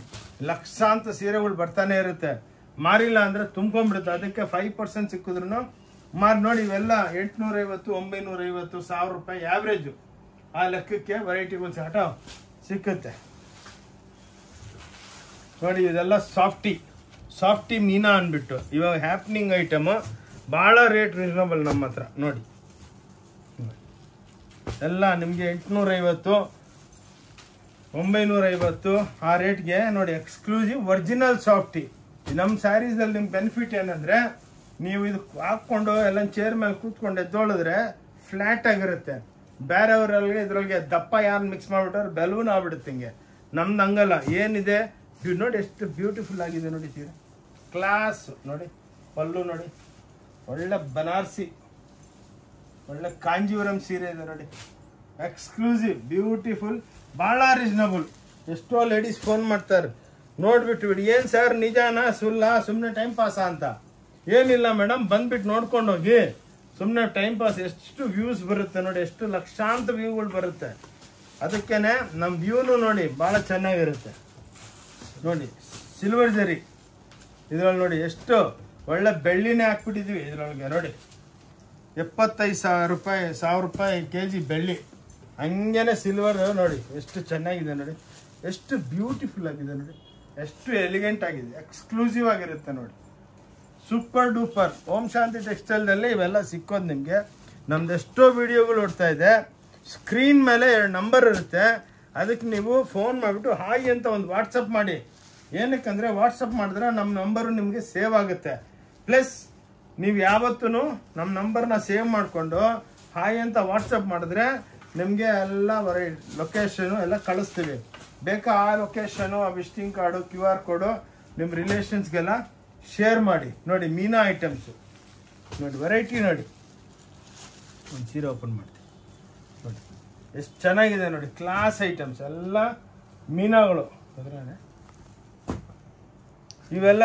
ಲಕ್ಷಾಂತರ ಸೀರೆಗಳು ಬರ್ತಾನೆ ಇರುತ್ತೆ. ಮಾರಿಲ್ಲ ಅಂದರೆ ತುಂಬ್ಕೊಂಡ್ಬಿಡುತ್ತೆ. ಅದಕ್ಕೆ 5% ಸಿಕ್ಕಿದ್ರು ಮಾರಿ ನೋಡಿ. ಇವೆಲ್ಲ 850, 950, 1000 ರೂಪಾಯಿ ಆ್ಯಾವ್ರೇಜು. ಆ ಲೆಕ್ಕಕ್ಕೆ ವೆರೈಟಿಗಳು ಆಟ ಸಿಕ್ಕುತ್ತೆ ನೋಡಿ. ಇದೆಲ್ಲ ಸಾಫ್ಟಿ ಮೀನಾ ಅಂದ್ಬಿಟ್ಟು ಇವಾಗ ಹ್ಯಾಪ್ನಿಂಗ್ ಐಟಮ್. ಭಾಳ ರೇಟ್ ರೀಸನಬಲ್ ನಮ್ಮ ಹತ್ರ ನೋಡಿ. ಎಲ್ಲ ನಿಮಗೆ 850, 950 ಆ ರೇಟ್ಗೆ ನೋಡಿ. Exclusive original softy. ನಮ್ಮ ಸ್ಯಾರೀಸಲ್ಲಿ ನಿಮ್ಮ ಬೆನಿಫಿಟ್ ಏನಂದರೆ ನೀವು ಇದು ಹಾಕ್ಕೊಂಡು ಎಲ್ಲ ಚೇರ್ ಮೇಲೆ ಕೂತ್ಕೊಂಡು ಎದ್ದೋಳಿದ್ರೆ ಫ್ಲ್ಯಾಟ್ ಆಗಿರುತ್ತೆ. ಬೇರೆಯವರಲ್ಲಿ ಇದ್ರೊಳಗೆ ದಪ್ಪ ಯಾರು ಮಿಕ್ಸ್ ಮಾಡಿಬಿಟ್ರೆ ಬೆಲೂನ್ ಆಗ್ಬಿಡುತ್ತೆ ಹಿಂಗೆ. ನಮ್ದು ಹಂಗಲ್ಲ. ಏನಿದೆ ನೋಡಿ ಎಷ್ಟು ಬ್ಯೂಟಿಫುಲ್ ಆಗಿದೆ ನೋಡಿ ಸೀರೆ. ಕ್ಲಾಸ್ ನೋಡಿ. ಪಲ್ಲು ನೋಡಿ ಒಳ್ಳೆ ಬನಾರಸಿ, ಒಳ್ಳೆ ಕಾಂಜೀವರಂ ಸೀರೆ ಇದೆ ನೋಡಿ. ಎಕ್ಸ್ಕ್ಲೂಸಿವ್ ಬ್ಯೂಟಿಫುಲ್, ಭಾಳ ರೀಸನಬಲ್. ಎಷ್ಟೋ ಲೇಡೀಸ್ ಫೋನ್ ಮಾಡ್ತಾರೆ ನೋಡ್ಬಿಟ್ಟು ಬಿಡಿ, ಏನು ಸರ್ ನಿಜಾನ ಸುಳ್ಳ, ಸುಮ್ಮನೆ ಟೈಮ್ ಪಾಸ ಅಂತ. ಏನಿಲ್ಲ ಮೇಡಮ್, ಬಂದ್ಬಿಟ್ಟು ನೋಡ್ಕೊಂಡು ಹೋಗಿ. ಸುಮ್ಮನೆ ಟೈಮ್ ಪಾಸ್. ಎಷ್ಟು ವ್ಯೂಸ್ ಬರುತ್ತೆ ನೋಡಿ, ಎಷ್ಟು ಲಕ್ಷಾಂತರ ವ್ಯೂಗಳು ಬರುತ್ತೆ. ಅದಕ್ಕೇನೆ ನಮ್ಮ ವ್ಯೂನು ನೋಡಿ ಭಾಳ ಚೆನ್ನಾಗಿರುತ್ತೆ ನೋಡಿ. ಸಿಲ್ವರ್ ಜರಿ ಇದ್ರಲ್ಲಿ ನೋಡಿ ಎಷ್ಟು ಒಳ್ಳೆ ಬೆಳ್ಳಿನೇ ಹಾಕ್ಬಿಟ್ಟಿದ್ವಿ ಇದ್ರೊಳಗೆ ನೋಡಿ. 75,000 ರೂಪಾಯಿ, 1000 ರೂಪಾಯಿ kg ಬೆಳ್ಳಿ. ಹಂಗೇನೆ ಸಿಲ್ವರ್ ನೋಡಿ ಎಷ್ಟು ಚೆನ್ನಾಗಿದೆ ನೋಡಿ. ಎಷ್ಟು ಬ್ಯೂಟಿಫುಲ್ ಆಗಿದೆ ನೋಡಿ. ಎಷ್ಟು ಎಲಿಗೆಂಟ್ ಆಗಿದೆ, ಎಕ್ಸ್ಕ್ಲೂಸಿವ್ ಆಗಿರುತ್ತೆ ನೋಡಿ. Super duper. ಓಂ ಶಾಂತಿ ಟೆಕ್ಸ್ಟೈಲ್ನಲ್ಲಿ ಇವೆಲ್ಲ ಸಿಕ್ಕೋದು ನಿಮಗೆ. ನಮ್ದು ಎಷ್ಟೋ ವಿಡಿಯೋಗಳು ಓಡ್ತಾ ಇದೆ. ಸ್ಕ್ರೀನ್ ಮೇಲೆ 2 ನಂಬರ್ ಇರುತ್ತೆ. ಅದಕ್ಕೆ ನೀವು ಫೋನ್ ಮಾಡಿಬಿಟ್ಟು ಹಾಯ್ ಅಂತ ಒಂದು ವಾಟ್ಸಪ್ ಮಾಡಿ. ಏನಕ್ಕಂದರೆ ವಾಟ್ಸಪ್ ಮಾಡಿದ್ರೆ ನಮ್ಮ ನಂಬರು ನಿಮಗೆ ಸೇವ್ ಆಗುತ್ತೆ. ಪ್ಲಸ್ ನೀವು ಯಾವತ್ತೂ ನಮ್ಮ ನಂಬರ್ನ ಸೇವ್ ಮಾಡಿಕೊಂಡು ಹಾಯ್ ಅಂತ ವಾಟ್ಸಪ್ ಮಾಡಿದ್ರೆ ನಿಮಗೆ ಎಲ್ಲ ಲೊಕೇಶನು ಎಲ್ಲ ಕಳಿಸ್ತೀವಿ. ಬೇಕಾ ಆ ಲೊಕೇಶನು, ಆ ವಿಸಿಟಿಂಗ್ ಕಾರ್ಡು, QR ಕೋಡು ನಿಮ್ಮ ರಿಲೇಷನ್ಸ್ಗೆಲ್ಲ ಶೇರ್ ಮಾಡಿ. ನೋಡಿ ಮೀನಾ ಐಟಮ್ಸು ನೋಡಿ, ವೆರೈಟಿ ನೋಡಿ. ಒಂದು ಸೀರೆ ಓಪನ್ ಮಾಡ್ತೀವಿ ನೋಡಿ ಎಷ್ಟು ಚೆನ್ನಾಗಿದೆ ನೋಡಿ. ಕ್ಲಾಸ್ ಐಟಮ್ಸ್ ಎಲ್ಲ ಮೀನಾಗಳು. ಇವೆಲ್ಲ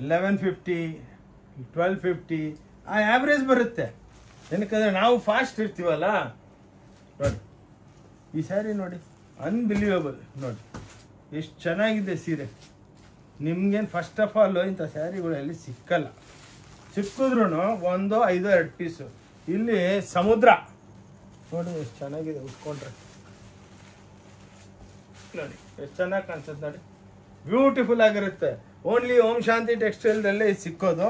1150, 1250 ಆ ಆ್ಯಾವ್ರೇಜ್ ಬರುತ್ತೆ. ಏನಕ್ಕಂದರೆ ನಾವು ಫಾಸ್ಟ್ ಇರ್ತೀವಲ್ಲ ನೋಡಿ. ಈ ಸ್ಯಾರಿ ನೋಡಿ ಅನ್ಬಿಲೀವಬಲ್ ನೋಡಿ, ಎಷ್ಟು ಚೆನ್ನಾಗಿದೆ ಸೀರೆ. ನಿಮ್ಗೇನು ಫಸ್ಟ್ ಆಫ್ ಆಲ್ ಇಂಥ ಸ್ಯಾರಿಗಳು ಎಲ್ಲಿ ಸಿಕ್ಕಲ್ಲ. ಸಿಕ್ಕಿದ್ರು 1, 5, 2 ಪೀಸು. ಇಲ್ಲಿ ಸಮುದ್ರ ನೋಡಿ ಎಷ್ಟು ಚೆನ್ನಾಗಿದೆ. ಉಟ್ಕೊಂಡ್ರೆ ನೋಡಿ ಎಷ್ಟು ಚೆನ್ನಾಗಿ ಕಾಣಿಸುತ್ತೆ ನೋಡಿ. ಬ್ಯೂಟಿಫುಲ್ ಆಗಿರುತ್ತೆ. ಓನ್ಲಿ ಓಂ ಶಾಂತಿ ಟೆಕ್ಸ್ಟೈಲ್ದಲ್ಲೇ ಇದು ಸಿಕ್ಕೋದು.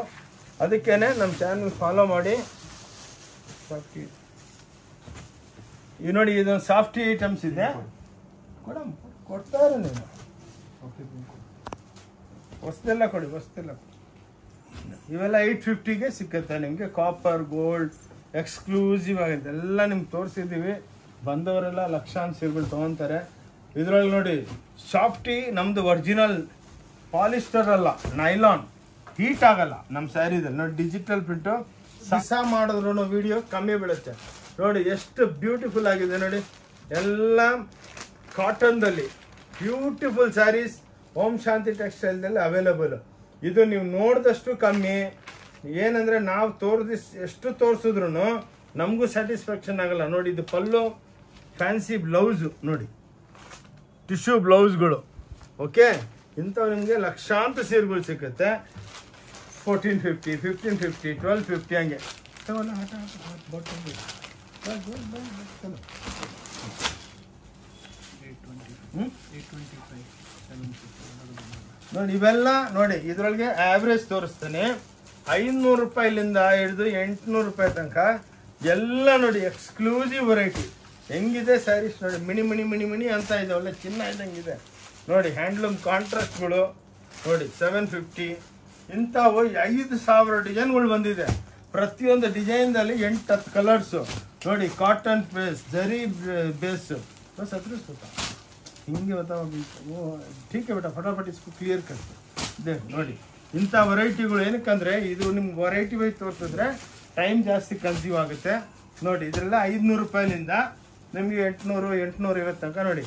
ಅದಕ್ಕೇನೆ ನಮ್ಮ ಚಾನಲ್ ಫಾಲೋ ಮಾಡಿ. ಈ ನೋಡಿ ಇದೊಂದು ಸಾಫ್ಟಿ ಐಟಮ್ಸ್ ಇದೆ. ಕೊಡ್ತಾ ಇರೋ ನೀನು ಹೊಸದೆಲ್ಲ ಕೊಡಿ, ಹೊಸದೆಲ್ಲ ಕೊಡಿ. ಇವೆಲ್ಲ 850ಗೆ ಸಿಕ್ಕತ್ತೆ ನಿಮಗೆ. ಕಾಪರ್, ಗೋಲ್ಡ್ ಎಕ್ಸ್ಕ್ಲೂಸಿವ್ ಆಗಿದೆ. ಎಲ್ಲ ನಿಮ್ಗೆ ತೋರಿಸಿದ್ದೀವಿ. ಬಂದವರೆಲ್ಲ ಲಕ್ಷಾಂತರ ಸೀರೆಗಳು ತೊಗೊತಾರೆ. ಇದ್ರೊಳಗೆ ನೋಡಿ ಸಾಫ್ಟಿ ನಮ್ಮದು ಒರಿಜಿನಲ್ ಪಾಲಿಸ್ಟರ್ ಅಲ್ಲ, ನೈಲಾನ್. ಹೀಟ್ ಆಗಲ್ಲ ನಮ್ಮ ಸ್ಯಾರಿದಲ್ಲಿ ನೋಡಿ. Digital print. ಸಸ ಮಾಡಿದ್ರು ವಿಡಿಯೋ ಕಮ್ಮಿ ಬೀಳುತ್ತೆ ನೋಡಿ. ಎಷ್ಟು ಬ್ಯೂಟಿಫುಲ್ ಆಗಿದೆ ನೋಡಿ. ಎಲ್ಲ ಕಾಟನ್ದಲ್ಲಿ ಬ್ಯೂಟಿಫುಲ್ ಸ್ಯಾರೀಸ್ ಓಂ ಶಾಂತಿ ಟೆಕ್ಸ್ಟೈಲ್ದಲ್ಲಿ ಅವೈಲೇಬಲ್. ಇದು ನೀವು ನೋಡಿದಷ್ಟು ಕಮ್ಮಿ. ಏನಂದರೆ ನಾವು ಎಷ್ಟು ತೋರಿಸಿದ್ರು ನಮಗೂ ಸ್ಯಾಟಿಸ್ಫ್ಯಾಕ್ಷನ್ ಆಗಲ್ಲ ನೋಡಿ. ಇದು ಪಲ್ಲು, ಫ್ಯಾನ್ಸಿ ಬ್ಲೌಸು ನೋಡಿ, ಟಿಶ್ಯೂ ಬ್ಲೌಸ್ಗಳು. ಓಕೆ, ಇಂಥವು ನಿಮಗೆ ಲಕ್ಷಾಂತರ ಸೀರೆಗಳು ಸಿಗುತ್ತೆ. 1450, 1550, 1250 ಹಂಗೆ. ನೋಡಿ ಇವೆಲ್ಲ ನೋಡಿ ಇದರೊಳಗೆ ಆವ್ರೇಜ್ ತೋರಿಸ್ತಾನೆ 500 ರೂಪಾಯಿಲಿಂದ ಹಿಡಿದು 800 ರೂಪಾಯಿ ತನಕ ಎಲ್ಲ ನೋಡಿ ಎಕ್ಸ್ಕ್ಲೂಸಿವ್ ವೆರೈಟಿ ಹೆಂಗಿದೆ ಸ್ಯಾರೀಸ್ ನೋಡಿ ಮಿಣಿ ಮಿಣಿ ಮಿಣಿ ಮಿಣಿ ಅಂತ ಇದೆ ಒಳ್ಳೆ ಚಿನ್ನ ಇದ್ದಂಗಿದೆ ನೋಡಿ ಹ್ಯಾಂಡ್ಲೂಮ್ ಕಾಂಟ್ರಾಸ್ಟ್ಗಳು ನೋಡಿ 750 ಇಂಥವು 5000 ಡಿಸೈನ್ಗಳು ಬಂದಿದೆ ಪ್ರತಿಯೊಂದು ಡಿಸೈನ್ದಲ್ಲಿ 8-10 ಕಲರ್ಸು ನೋಡಿ ಕಾಟನ್ ಬೇಸ್ ಜರಿ ಬೇಸು ಬಸ್ ಹತ್ರ ಹಿಂಗೆ बताओ वो ठीक है बेटा फटाफट इसको क्लियर करते ಇದೆ ನೋಡಿ ಇಂಥ ವೆರೈಟಿಗಳು ಏನಕ್ಕಂದ್ರೆ ಇದು ನಿಮ್ಗೆ ವೆರೈಟಿ ವೈಸ್ ತೋರಿಸಿದ್ರೆ ಟೈಮ್ ಜಾಸ್ತಿ ಕನ್ಸ್ಯೂಮ್ ಆಗುತ್ತೆ ನೋಡಿ ಇದರೆಲ್ಲ 500 ರೂಪಾಯಿಲಿಂದ ನಿಮಗೆ 800-850 ತನಕ ನೋಡಿ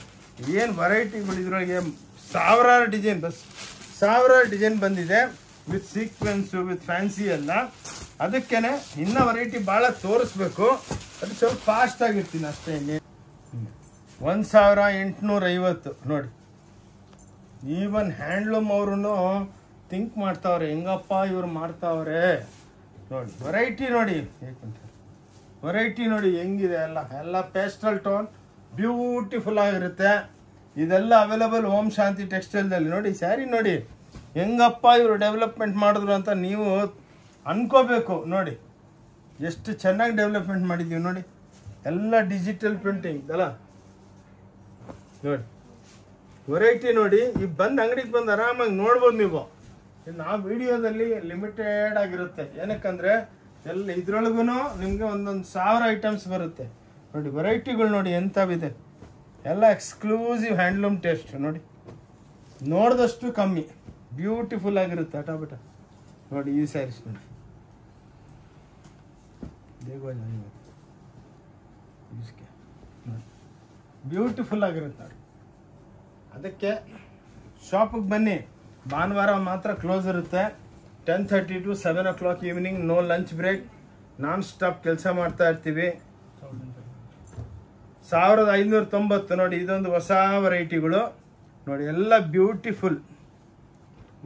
ಏನು ವೆರೈಟಿಗಳು ಇದರೊಳಗೆ ಸಾವಿರಾರು ಡಿಸೈನ್ ಸಾವಿರಾರು ಡಿಸೈನ್ ಬಂದಿದೆ ವಿತ್ ಸೀಕ್ವೆನ್ಸು ವಿತ್ ಫ್ಯಾನ್ಸಿ ಎಲ್ಲ ಅದಕ್ಕೇನೆ ಇನ್ನೂ ವೆರೈಟಿ ಭಾಳ ತೋರಿಸ್ಬೇಕು ಅದು ಸ್ವಲ್ಪ ಫಾಸ್ಟ್ ಆಗಿರ್ತೀನಿ ಅಷ್ಟೇ 1850 ನೋಡಿ ಈವನ್ ಹ್ಯಾಂಡ್ಲೂಮ್ ಅವರು ಥಿಂಕ್ ಮಾಡ್ತಾವ್ರೆ ಹೆಂಗಪ್ಪ ಇವ್ರು ಮಾಡ್ತಾವ್ರೆ ನೋಡಿ ವೆರೈಟಿ ನೋಡಿ ವೆರೈಟಿ ನೋಡಿ ಹೆಂಗಿದೆ ಎಲ್ಲ ಪೇಸ್ಟಲ್ ಟೋನ್ ಬ್ಯೂಟಿಫುಲ್ ಆಗಿರುತ್ತೆ ಇದೆಲ್ಲ ಅವೈಲಬಲ್ ಓಂ ಶಾಂತಿ ಟೆಕ್ಸ್ಟೈಲ್ದಲ್ಲಿ ನೋಡಿ ಸ್ಯಾರಿ ನೋಡಿ ಹೆಂಗಪ್ಪ ಇವರು ಡೆವಲಪ್ಮೆಂಟ್ ಮಾಡಿದ್ರು ಅಂತ ನೀವು ಅನ್ಕೋಬೇಕು ನೋಡಿ ಎಷ್ಟು ಚೆನ್ನಾಗಿ ಡೆವಲಪ್ಮೆಂಟ್ ಮಾಡಿದ್ದೀವಿ ನೋಡಿ ಎಲ್ಲ ಡಿಜಿಟಲ್ ಪ್ರಿಂಟಿಂಗ್ ಅಲ್ಲ ನೋಡಿ ವೆರೈಟಿ ನೋಡಿ ಈಗ ಬಂದು ಅಂಗಡಿಗೆ ಬಂದು ಆರಾಮಾಗಿ ನೋಡ್ಬೋದು ನೀವು ನಾವು ವಿಡಿಯೋದಲ್ಲಿ ಲಿಮಿಟೆಡ್ ಆಗಿರುತ್ತೆ ಏನಕ್ಕಂದರೆ ಎಲ್ಲ ಇದ್ರೊಳಗೂ ನಿಮಗೆ ಒಂದೊಂದು 1000 ಐಟಮ್ಸ್ ಬರುತ್ತೆ ನೋಡಿ ವೆರೈಟಿಗಳು ನೋಡಿ ಎಂಥವಿದೆ ಎಲ್ಲ ಎಕ್ಸ್ಕ್ಲೂಸಿವ್ ಹ್ಯಾಂಡ್ಲೂಮ್ ಟೇಸ್ಟ್ ನೋಡಿ ನೋಡಿದಷ್ಟು ಕಮ್ಮಿ ಬ್ಯೂಟಿಫುಲ್ ಆಗಿರುತ್ತೆ ಅಟಾಬಿಟ ನೋಡಿ ಈ ಸ್ಯಾರೀಸ್ ನೋಡಿ ಬ್ಯೂಟಿಫುಲ್ ಆಗಿರುತ್ತೆ ನೋಡಿ ಅದಕ್ಕೆ ಶಾಪಿಗೆ ಬನ್ನಿ ಭಾನುವಾರ ಮಾತ್ರ ಕ್ಲೋಸ್ ಇರುತ್ತೆ 10:30 to 7 o'clock evening no lunch break non stop ಕೆಲಸ ಮಾಡ್ತಾ ಇರ್ತೀವಿ 1590 ನೋಡಿ ಇದೊಂದು ಹೊಸ ವೆರೈಟಿಗಳು ನೋಡಿ ಎಲ್ಲ ಬ್ಯೂಟಿಫುಲ್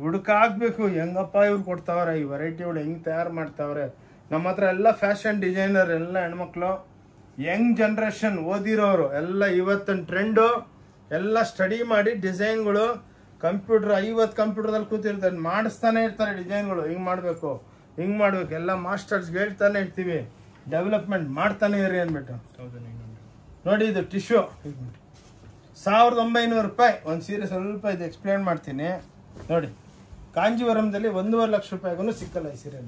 ಹುಡುಕಾಗಬೇಕು ಹೆಂಗಪ್ಪ ಇವ್ರು ಕೊಡ್ತಾವ್ರೆ ಈ ವೆರೈಟಿಗಳು ಹೆಂಗೆ ತಯಾರು ಮಾಡ್ತಾವ್ರೆ ನಮ್ಮ ಹತ್ರ ಎಲ್ಲ ಫ್ಯಾಷನ್ ಡಿಸೈನರ್ ಎಲ್ಲ ಹೆಣ್ಮಕ್ಳು ಯಂಗ್ ಜನ್ರೇಷನ್ ಓದಿರೋರು ಎಲ್ಲ ಇವತ್ತಿನ ಟ್ರೆಂಡು ಎಲ್ಲ ಸ್ಟಡಿ ಮಾಡಿ ಡಿಸೈನ್ಗಳು ಕಂಪ್ಯೂಟರ್ 50 ಕಂಪ್ಯೂಟರ್ದಲ್ಲಿ ಕೂತಿರ್ತಾರೆ ಮಾಡಿಸ್ತಾನೆ ಇರ್ತಾರೆ ಡಿಸೈನ್ಗಳು ಹಿಂಗೆ ಮಾಡಬೇಕು ಎಲ್ಲ ಮಾಸ್ಟರ್ಸ್ಗೆ ಹೇಳ್ತಾನೆ ಇರ್ತೀವಿ ಡೆವಲಪ್ಮೆಂಟ್ ಮಾಡ್ತಾನೆ ಇರಿ ಅಂದ್ಬಿಟ್ಟು ನೋಡಿ ಇದು ಟಿಶ್ಯೂ 1900 ರೂಪಾಯಿ ಒಂದು ಸೀರೆ ಸ್ವಲ್ಪ ಇದು ಎಕ್ಸ್ಪ್ಲೇನ್ ಮಾಡ್ತೀನಿ ನೋಡಿ ಕಾಂಜೀವರಂದಲ್ಲಿ 1.5 ಲಕ್ಷ ರೂಪಾಯಿಗೂ ಸಿಕ್ಕಲ್ಲ ಈ ಸೀರೆ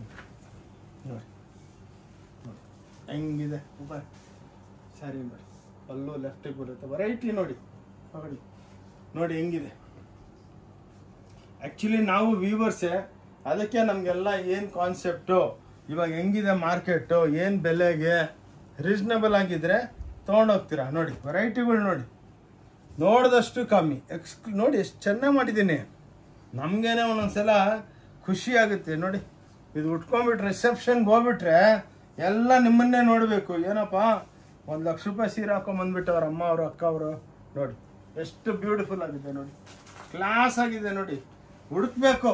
ನೋಡಿ ಹೆಂಗಿದೆ ಸರಿ ನೋಡಿ ಅಲ್ಲೂ ಲೆಫ್ಟಿಗೆ ಬರುತ್ತೆ ವೆರೈಟಿ ನೋಡಿ ನೋಡಿ ಹೆಂಗಿದೆ ಆ್ಯಕ್ಚುಲಿ ನಾವು ವ್ಯೂವರ್ಸೇ ಅದಕ್ಕೆ ನಮಗೆಲ್ಲ ಏನು ಕಾನ್ಸೆಪ್ಟು ಇವಾಗ ಹೆಂಗಿದೆ ಮಾರ್ಕೆಟು ಏನು ಬೆಲೆಗೆ ರೀಸ್ನಬಲ್ ಆಗಿದ್ರೆ ತೊಗೊಂಡೋಗ್ತೀರಾ ನೋಡಿ ವೆರೈಟಿಗಳು ನೋಡಿ ನೋಡಿದಷ್ಟು ಕಮ್ಮಿ ನೋಡಿ ಎಷ್ಟು ಚೆನ್ನಾಗಿ ಮಾಡಿದ್ದೀನಿ ನಮಗೇನೆ ಒಂದೊಂದ್ಸಲ ಖುಷಿ ಆಗುತ್ತೆ ನೋಡಿ ಇದು ಉಟ್ಕೊಂಡ್ಬಿಟ್ರೆ ರಿಸೆಪ್ಷನ್ಗೆ ಹೋಗ್ಬಿಟ್ರೆ ಎಲ್ಲ ನಿಮ್ಮನ್ನೇ ನೋಡಬೇಕು ಏನಪ್ಪ 1 ಲಕ್ಷ ರೂಪಾಯಿ ಸೀರೆ ಹಾಕೊಂಡ್ಬಂದ್ಬಿಟ್ಟು ಅವ್ರ ಅಮ್ಮ ಅವರು ಅಕ್ಕ ಅವರು ನೋಡಿ ಎಷ್ಟು ಬ್ಯೂಟಿಫುಲ್ ಆಗಿದೆ ನೋಡಿ ಕ್ಲಾಸ್ ಆಗಿದೆ ನೋಡಿ ಹುಡುಕ್ಬೇಕು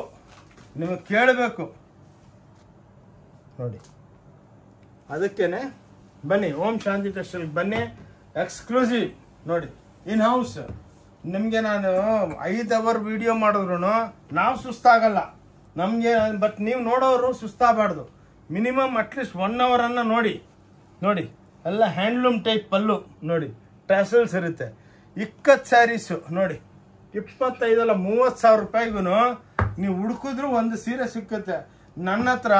ನಿಮಗೆ ಕೇಳಬೇಕು ನೋಡಿ ಅದಕ್ಕೇನೆ ಬನ್ನಿ ಓಂ ಶಾಂತಿ ಟೆಕ್ಸ್ಟೈಲ್ಗೆ ಬನ್ನಿ ಎಕ್ಸ್ಕ್ಲೂಸಿವ್ ನೋಡಿ ಇನ್ ಹೌಸ್ ನಿಮಗೆ ನಾನು 5 ಅವರ್ ವಿಡಿಯೋ ಮಾಡಿದ್ರು ನಾವು ಸುಸ್ತಾಗಲ್ಲ ನಮಗೆ ಬಟ್ ನೀವು ನೋಡೋರು ಸುಸ್ತಾಗಬಾರ್ದು ಮಿನಿಮಮ್ ಅಟ್ಲೀಸ್ಟ್ 1 ಅವರನ್ನು ನೋಡಿ ಎಲ್ಲ ಹ್ಯಾಂಡ್ಲೂಮ್ ಟೈಪ್ ಪಲ್ಲು ನೋಡಿ ಟ್ಯಾಸಲ್ಸ್ ಇರುತ್ತೆ ಇಕ್ಕತ್ ಸ್ಯಾರೀಸು ನೋಡಿ 25 ಅಲ್ಲ 30,000 ರೂಪಾಯಿಗೂ ನೀವು ಹುಡುಕಿದ್ರು ಒಂದು ಸೀರೆ ಸಿಕ್ಕುತ್ತೆ ನನ್ನ ಹತ್ರ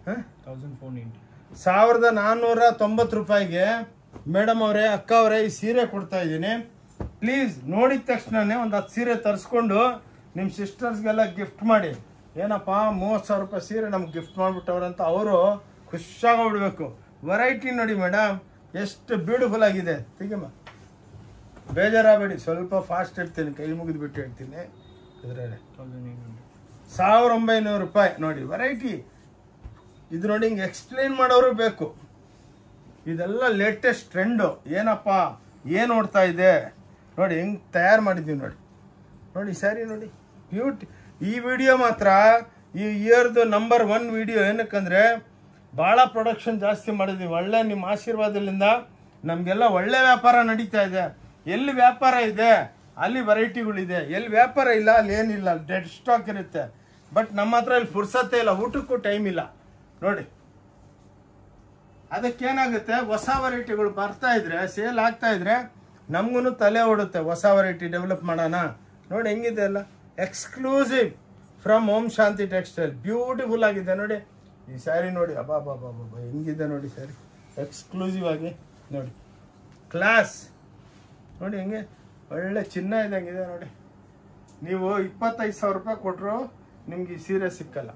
1490 ರೂಪಾಯಿಗೆ ಮೇಡಮ್ ಅವರೇ ಅಕ್ಕ ಅವರೇ ಈ ಸೀರೆ ಕೊಡ್ತಾ ಇದ್ದೀನಿ ಪ್ಲೀಸ್ ನೋಡಿದ ತಕ್ಷಣನೇ ಒಂದು 10 ಸೀರೆ ತರಿಸ್ಕೊಂಡು ನಿಮ್ಮ ಸಿಸ್ಟರ್ಸ್ಗೆಲ್ಲ ಗಿಫ್ಟ್ ಮಾಡಿ ಏನಪ್ಪ 30,000 ರೂಪಾಯಿ ಸೀರೆ ನಮ್ಗೆ ಗಿಫ್ಟ್ ಮಾಡಿಬಿಟ್ಟವ್ರಂತ ಅವರು ಖುಷಿಯಾಗೋಗ್ಬಿಡ್ಬೇಕು ವೆರೈಟಿ ನೋಡಿ ಮೇಡಮ್ ಎಷ್ಟು ಬ್ಯೂಟಿಫುಲ್ ಆಗಿದೆ ತೆಗಿಮ್ಮ ಬೇಜಾರಾಗಬೇಡಿ ಸ್ವಲ್ಪ ಫಾಸ್ಟ್ ಇರ್ತೀನಿ ಕೈ ಮುಗಿದ್ಬಿಟ್ಟು ಹೇಳ್ತೀನಿ ಇದರಲ್ಲಿ 1900 ರೂಪಾಯಿ ನೋಡಿ ವೆರೈಟಿ ಇದು ನೋಡಿ ಹಿಂಗೆ ಎಕ್ಸ್ಪ್ಲೇನ್ ಮಾಡೋರು ಬೇಕು ಇದೆಲ್ಲ ಲೇಟೆಸ್ಟ್ ಟ್ರೆಂಡು ಏನಪ್ಪ ಏನು ನೋಡ್ತಾ ಇದೆ ನೋಡಿ ಹೆಂಗೆ ತಯಾರು ಮಾಡಿದ್ದೀವಿ ನೋಡಿ ಸ್ಯಾರಿ ನೋಡಿ ಈ ವಿಡಿಯೋ ಮಾತ್ರ ಈ ಇಯರ್ದು ನಂಬರ್ 1 ವಿಡಿಯೋ ಏನಕ್ಕಂದರೆ ಭಾಳ ಪ್ರೊಡಕ್ಷನ್ ಜಾಸ್ತಿ ಮಾಡಿದ್ದೀವಿ ಒಳ್ಳೆ ನಿಮ್ಮ ಆಶೀರ್ವಾದದಿಂದ ನಮಗೆಲ್ಲ ಒಳ್ಳೆ ವ್ಯಾಪಾರ ನಡೀತಾ ಇದೆ ಎಲ್ಲಿ ವ್ಯಾಪಾರ ಇದೆ ಅಲ್ಲಿ ವೆರೈಟಿಗಳಿದೆ. ಎಲ್ಲಿ ವ್ಯಾಪಾರ ಇಲ್ಲ ಅಲ್ಲಿ ಏನಿಲ್ಲ, ಡೆಡ್ ಸ್ಟಾಕ್ ಇರುತ್ತೆ. ಬಟ್ ನಮ್ಮ ಹತ್ರ ಇಲ್ಲಿ ಫುರ್ಸತ್ತೆ ಇಲ್ಲ, ಊಟಕ್ಕೂ ಟೈಮ್ ಇಲ್ಲ ನೋಡಿ. ಅದಕ್ಕೇನಾಗುತ್ತೆ, ಹೊಸ ವೆರೈಟಿಗಳು ಬರ್ತಾ ಇದ್ರೆ, ಸೇಲ್ ಆಗ್ತಾ ಇದ್ರೆ ನಮಗೂ ತಲೆ ಓಡುತ್ತೆ, ಹೊಸ ವೆರೈಟಿ ಡೆವಲಪ್ ಮಾಡೋಣ. ನೋಡಿ ಹೆಂಗಿದೆ ಅಲ್ಲ, exclusive from Om Shanti textile. Beautiful ಆಗಿದೆ ನೋಡಿ ಈ ಸ್ಯಾರಿ. ನೋಡಿ ಅಬ್ಬಾ ಹೆಂಗಿದೆ ನೋಡಿ ಸ್ಯಾರಿ, ಎಕ್ಸ್ಕ್ಲೂಸಿವ್ ಆಗಿ ನೋಡಿ, ಕ್ಲಾಸ್ ನೋಡಿ, ಹೆಂಗೆ ಒಳ್ಳೆ ಚಿನ್ನ ಇದ್ದಂಗಿದೆ ನೋಡಿ. ನೀವು 25,000 ರೂಪಾಯಿ ಕೊಟ್ಟರು ನಿಮ್ಗೆ ಈ ಸೀರೆ ಸಿಕ್ಕಲ್ಲ.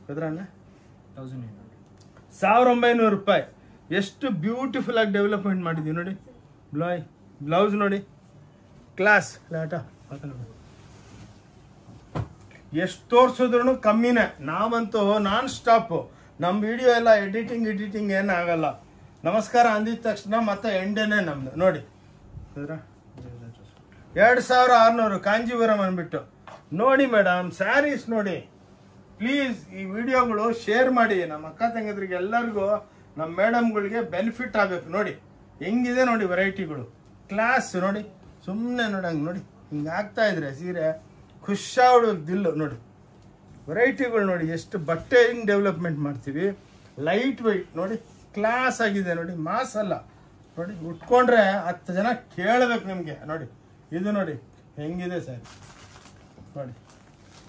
ಅದ್ರಣ್ಣ 1900 ರೂಪಾಯಿ. ಎಷ್ಟು ಬ್ಯೂಟಿಫುಲ್ ಆಗಿ ಡೆವಲಪ್ಮೆಂಟ್ ಮಾಡಿದ್ದೀವಿ ನೋಡಿ. ಬ್ಲೌಸ್ ನೋಡಿ, ಕ್ಲಾಸ್. ಲಾಟ ಎಷ್ಟು ತೋರಿಸಿದ್ರು ಕಮ್ಮಿನೇ. ನಾವಂತೂ ನಾನ್ ಸ್ಟಾಪ್. ನಮ್ಮ ವಿಡಿಯೋ ಎಲ್ಲ ಎಡಿಟಿಂಗ್ ಏನಾಗಲ್ಲ. ನಮಸ್ಕಾರ ಅಂದಿದ ತಕ್ಷಣ ಮತ್ತೆ ಎಂಡೇನೆ ನಮ್ದು ನೋಡಿ. 2600 ಕಾಂಜೀವರಂ ಅಂದ್ಬಿಟ್ಟು ನೋಡಿ ಮೇಡಮ್. ಸ್ಯಾರೀಸ್ ನೋಡಿ ಪ್ಲೀಸ್. ಈ ವಿಡಿಯೋಗಳು ಶೇರ್ ಮಾಡಿ ನಮ್ಮ ಅಕ್ಕ ತಂಗಿದ್ರಿಗೆ ಎಲ್ಲರಿಗೂ, ನಮ್ಮ ಮೇಡಮ್ಗಳಿಗೆ ಬೆನಿಫಿಟ್ ಆಗಬೇಕು. ನೋಡಿ ಹೆಂಗಿದೆ ನೋಡಿ ವೆರೈಟಿಗಳು, ಕ್ಲಾಸ್ ನೋಡಿ. ಸುಮ್ಮನೆ ನೋಡಂಗೆ ನೋಡಿ, ಹಿಂಗೆ ಆಗ್ತಾ ಇದ್ರೆ ಸೀರೆ ಖುಷಾವಡು ದಿಲ್ಲು ನೋಡಿ. ವೆರೈಟಿಗಳು ನೋಡಿ, ಎಷ್ಟು ಬಟ್ಟೆ ಹಿಂಗೆ ಡೆವಲಪ್ಮೆಂಟ್ ಮಾಡ್ತೀವಿ. ಲೈಟ್ ವೆಯ್ಟ್ ನೋಡಿ, ಕ್ಲಾಸ್ ಆಗಿದೆ ನೋಡಿ, ಮಾಸ್ ಅಲ್ಲ ನೋಡಿ. ಉಟ್ಕೊಂಡ್ರೆ 10 ಜನ ಕೇಳಬೇಕು ನಿಮಗೆ ನೋಡಿ. ಇದು ನೋಡಿ ಹೆಂಗಿದೆ ಸರ್ ನೋಡಿ,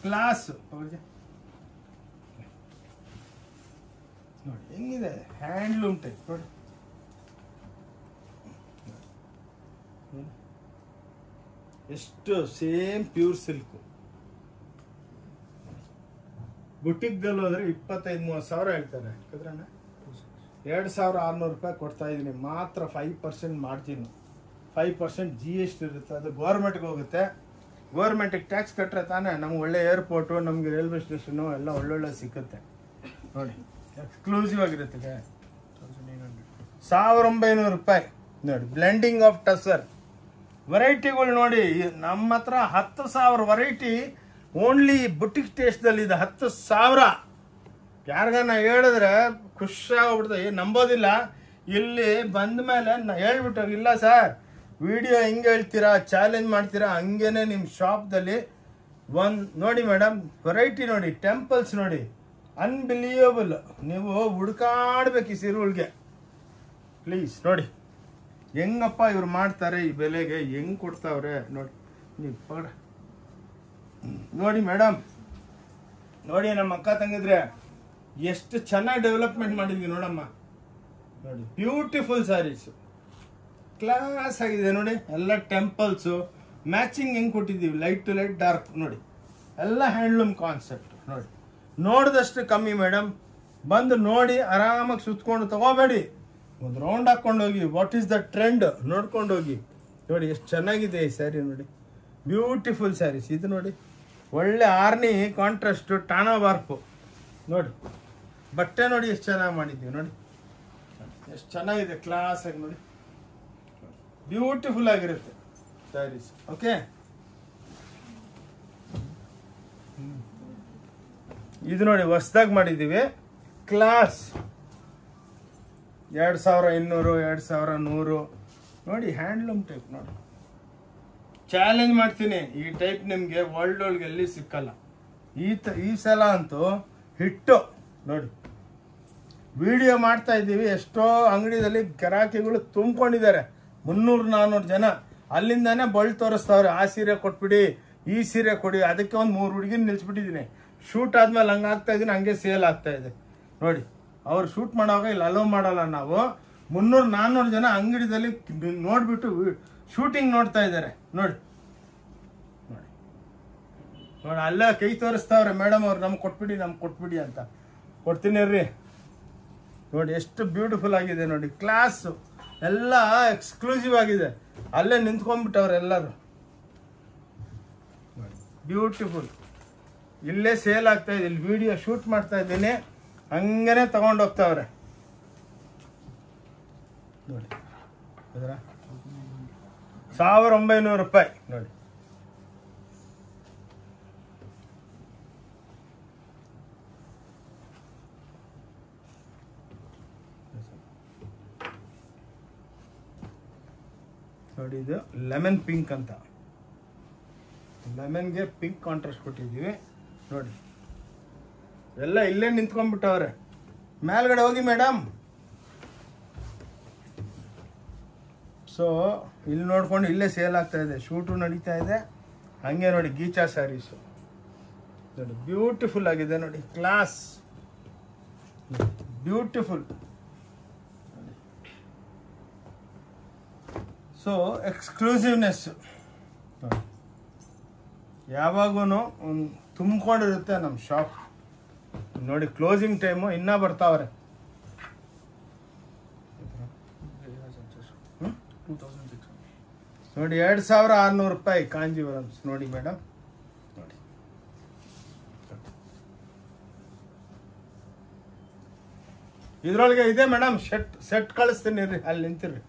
ಕ್ಲಾಸ್ ಅವ್ರಿಗೆ ನೋಡಿ ಹೆಂಗಿದೆ. ಹ್ಯಾಂಡ್ಲೂಮ್ ಟೈಪ್ ನೋಡಿ, ಎಷ್ಟು ಸೇಮ್ ಪ್ಯೂರ್ ಸಿಲ್ಕ್. ಬುಟಿಕ್ದಲ್ಲಿ ಹೋದ್ರೆ 25-30 ಸಾವಿರ ಹೇಳ್ತಾರೆ. ಯಾಕಂದ್ರೆ 2600 ರೂಪಾಯಿ ಕೊಡ್ತಾ ಇದ್ದೀನಿ ಮಾತ್ರ. 5% ಮಾರ್ಜಿನ್, 5% GST ಇರುತ್ತೆ. ಅದು ಗೌರ್ಮೆಂಟ್ಗೆ ಹೋಗುತ್ತೆ. ಗೌರ್ಮೆಂಟಿಗೆ ಟ್ಯಾಕ್ಸ್ ಕಟ್ಟರೆ ತಾನೇ ನಮ್ಗೆ ಒಳ್ಳೆ ಏರ್ಪೋರ್ಟು, ನಮಗೆ ರೈಲ್ವೆ ಸ್ಟೇಷನು ಎಲ್ಲ ಒಳ್ಳೊಳ್ಳೆ ಸಿಕ್ಕುತ್ತೆ ನೋಡಿ. ಎಕ್ಸ್ಕ್ಲೂಸಿವ್ ಆಗಿರುತ್ತೆ. 1900 ರೂಪಾಯಿ ನೋಡಿ. ಬ್ಲೆಂಡಿಂಗ್ ಆಫ್ ಟಸರ್ ವೆರೈಟಿಗಳು ನೋಡಿ. ನಮ್ಮ ಹತ್ರ 10,000 ವೆರೈಟಿ ಓನ್ಲಿ ಬುಟಿಕ್ ಟೇಸ್ಟ್ದಲ್ಲಿ ಇದೆ. 10,000 ಯಾರಿಗಾನ ಹೇಳಿದ್ರೆ ಖುಷಿಯಾಗ್ಬಿಡ್ತದೆ, ನಂಬೋದಿಲ್ಲ. ಇಲ್ಲಿ ಬಂದ ಮೇಲೆ ಹೇಳ್ಬಿಟ್ಟು, ಇಲ್ಲ ಸರ್ ವಿಡಿಯೋ ಹೆಂಗೆ ಹೇಳ್ತೀರಾ, ಚಾಲೆಂಜ್ ಮಾಡ್ತೀರಾ, ಹಂಗೇನೆ ನಿಮ್ಮ ಶಾಪ್ದಲ್ಲಿ ನೋಡಿ ಮೇಡಮ್. ವೆರೈಟಿ ನೋಡಿ, ಟೆಂಪಲ್ಸ್ ನೋಡಿ, ಅನ್ಬಿಲಿಯಬಲ್. ನೀವು ಹುಡ್ಕಾಡ್ಬೇಕು ಈ ಸೀರೆಗಳಿಗೆ. ಪ್ಲೀಸ್ ನೋಡಿ ಹೆಂಗಪ್ಪ ಇವ್ರು ಮಾಡ್ತಾರೆ, ಈ ಬೆಲೆಗೆ ಹೆಂಗ್ ಕೊಡ್ತಾವ್ರೆ ನೋಡಿ. ನೀವು ಪಡ ನೋಡಿ ಮೇಡಮ್, ನೋಡಿ ನಮ್ಮ ಅಕ್ಕ ತಂಗಿದ್ರೆ ಎಷ್ಟು ಚೆನ್ನಾಗಿ ಡೆವಲಪ್ಮೆಂಟ್ ಮಾಡಿದ್ವಿ ನೋಡಮ್ಮ ನೋಡಿ. ಬ್ಯೂಟಿಫುಲ್ ಸ್ಯಾರೀಸ್, ಕ್ಲಾಸ್ ಆಗಿದೆ ನೋಡಿ. ಎಲ್ಲ ಟೆಂಪಲ್ಸು ಮ್ಯಾಚಿಂಗ್ ಹೆಂಗೆ ಕೊಟ್ಟಿದ್ದೀವಿ, ಲೈಟ್ ಟು ಲೈಟ್ ಡಾರ್ಕ್ ನೋಡಿ. ಎಲ್ಲ ಹ್ಯಾಂಡ್ಲೂಮ್ ಕಾನ್ಸೆಪ್ಟ್ ನೋಡಿ. ನೋಡಿದಷ್ಟು ಕಮ್ಮಿ ಮೇಡಮ್. ಬಂದು ನೋಡಿ ಆರಾಮಾಗಿ ಸುತ್ಕೊಂಡು ತಗೋಬೇಡಿ, ಒಂದು ರೌಂಡ್ ಹಾಕ್ಕೊಂಡು ಹೋಗಿ. ವಾಟ್ ಈಸ್ ದ ಟ್ರೆಂಡ್ ನೋಡ್ಕೊಂಡು ಹೋಗಿ ನೋಡಿ. ಎಷ್ಟು ಚೆನ್ನಾಗಿದೆ ಈ ಸ್ಯಾರಿ ನೋಡಿ, ಬ್ಯೂಟಿಫುಲ್ ಸ್ಯಾರೀಸ್. ಇದು ನೋಡಿ ಒಳ್ಳೆ ಆರ್ನಿ ಕಾಂಟ್ರಾಸ್ಟು, ಟಾನಾ ವಾರ್ಪು ನೋಡಿ. ಬಟ್ಟೆ ನೋಡಿ ಎಷ್ಟು ಚೆನ್ನಾಗಿ ಮಾಡಿದ್ದೀವಿ ನೋಡಿ, ಎಷ್ಟು ಚೆನ್ನಾಗಿದೆ, ಕ್ಲಾಸ್ ಆಗಿ ನೋಡಿ. ಬ್ಯೂಟಿಫುಲ್ ಆಗಿರುತ್ತೆ ಸ್ಯಾರೀಸ್. ಓಕೆ, ಇದು ನೋಡಿ ಹೊಸದಾಗಿ ಮಾಡಿದ್ದೀವಿ, ಕ್ಲಾಸ್. 2200, 2100 ನೋಡಿ. ಹ್ಯಾಂಡ್ಲೂಮ್ ಟೈಪ್ ನೋಡಿ. ಚಾಲೆಂಜ್ ಮಾಡ್ತೀನಿ, ಈ ಟೈಪ್ ನಿಮಗೆ ವರ್ಲ್ಡ್ ಒಳಗೆ ಎಲ್ಲಿ ಸಿಕ್ಕಲ್ಲ. ಈ ಸಲ ಅಂತೂ ಹಿಟ್ಟು ನೋಡಿ. ವಿಡಿಯೋ ಮಾಡ್ತಾ ಇದ್ದೀವಿ, ಎಷ್ಟೋ ಅಂಗಡಿಯಲ್ಲಿ ಗಿರಾಕಿಗಳು ತುಂಬಿಕೊಂಡಿದ್ದಾರೆ. 300-400 ಜನ ಅಲ್ಲಿಂದಾನೆ ಬಳ್ಳಿ ತೋರಿಸ್ತಾವ್ರೆ. ಆ ಸೀರೆ ಕೊಟ್ಬಿಡಿ, ಈ ಸೀರೆ ಕೊಡಿ. ಅದಕ್ಕೆ ಒಂದು 3 ಹುಡುಗಿನ ನಿಲ್ಸ್ಬಿಟ್ಟಿದ್ದೀನಿ. ಶೂಟ್ ಆದ್ಮೇಲೆ ಹಂಗೆ ಆಗ್ತಾ ಇದ್ದೀನಿ, ಹಂಗೆ ಸೇಲ್ ಆಗ್ತಾ ಇದೆ ನೋಡಿ. ಅವ್ರು ಶೂಟ್ ಮಾಡುವಾಗ ಇಲ್ಲಿ ಅಲೋ ಮಾಡಲ್ಲ ನಾವು. 300-400 ಜನ ಅಂಗಡಿದಲ್ಲಿ ನೋಡ್ಬಿಟ್ಟು ಶೂಟಿಂಗ್ ನೋಡ್ತಾ ಇದ್ದಾರೆ ನೋಡಿ. ನೋಡಿ ಅಲ್ಲ ಕೈ ತೋರಿಸ್ತಾವ್ರೆ ಮೇಡಮ್ ಅವ್ರು, ನಮ್ಗೆ ಕೊಟ್ಬಿಡಿ ಅಂತ. ಕೊಡ್ತೀನಿ ರೀ ನೋಡಿ. ಎಷ್ಟು ಬ್ಯೂಟಿಫುಲ್ ಆಗಿದೆ ನೋಡಿ, ಕ್ಲಾಸು ಎಲ್ಲ ಎಕ್ಸ್ಕ್ಲೂಸಿವ್ ಆಗಿದೆ. ಅಲ್ಲೇ ನಿಂತ್ಕೊಂಡ್ಬಿಟ್ಟವ್ರೆ ಎಲ್ಲರೂ. ಬ್ಯೂಟಿಫುಲ್. ಇಲ್ಲೇ ಸೇಲ್ ಆಗ್ತಾ ಇದೆ, ಇಲ್ಲಿ ವಿಡಿಯೋ ಶೂಟ್ ಮಾಡ್ತಾ ಇದ್ದೀನಿ, ಹಂಗೇನೆ ತಗೊಂಡೋಗ್ತಾವ್ರೆ ನೋಡಿ. 1900 ರೂಪಾಯಿ ನೋಡಿ. ನೋಡಿ ಇದು ಲೆಮನ್ ಪಿಂಕ್ ಅಂತ ಲೆಮನ್ಗೆ ಪಿಂಕ್ ಕಾಂಟ್ರಾಸ್ಟ್ ಕೊಟ್ಟಿದ್ದೀವಿ ನೋಡಿ. ಎಲ್ಲ ಇಲ್ಲೇ ನಿಂತ್ಕೊಂಡ್ಬಿಟ್ಟವ್ರೆ. ಮೇಲ್ಗಡೆ ಹೋಗಿ ಮೇಡಮ್. ಸೊ ಇಲ್ಲಿ ನೋಡ್ಕೊಂಡು ಇಲ್ಲೇ ಸೇಲ್ ಆಗ್ತಾ ಇದೆ, ಶೂಟು ನಡೀತಾ ಇದೆ. ಹಂಗೆ ನೋಡಿ ಗೀಚಾ ಸ್ಯಾರೀಸು ನೋಡಿ, ಬ್ಯೂಟಿಫುಲ್ ಆಗಿದೆ ನೋಡಿ, ಕ್ಲಾಸ್, ಬ್ಯೂಟಿಫುಲ್. ಸೊ ಎಕ್ಸ್ಕ್ಲೂಸಿವ್ನೆಸ್ ಯಾವಾಗೂ ತುಂಬಿಕೊಂಡಿರುತ್ತೆ ನಮ್ಮ ಶಾಪ್ ನೋಡಿ. ಕ್ಲೋಸಿಂಗ್ ಟೈಮು ಇನ್ನೂ ಬರ್ತಾವ್ರೆ. ನೋಡಿ 2600 ರೂಪಾಯಿ ಕಾಂಜೀವರಮ್ಸ್ ನೋಡಿ ಮೇಡಮ್. ನೋಡಿ ಇದ್ರೊಳಗೆ ಇದೆ ಮೇಡಮ್, ಸೆಟ್ ಕಳಿಸ್ತೀನಿ ರೀ, ಅಲ್ಲಿ ನಿಂತಿರ್ರಿ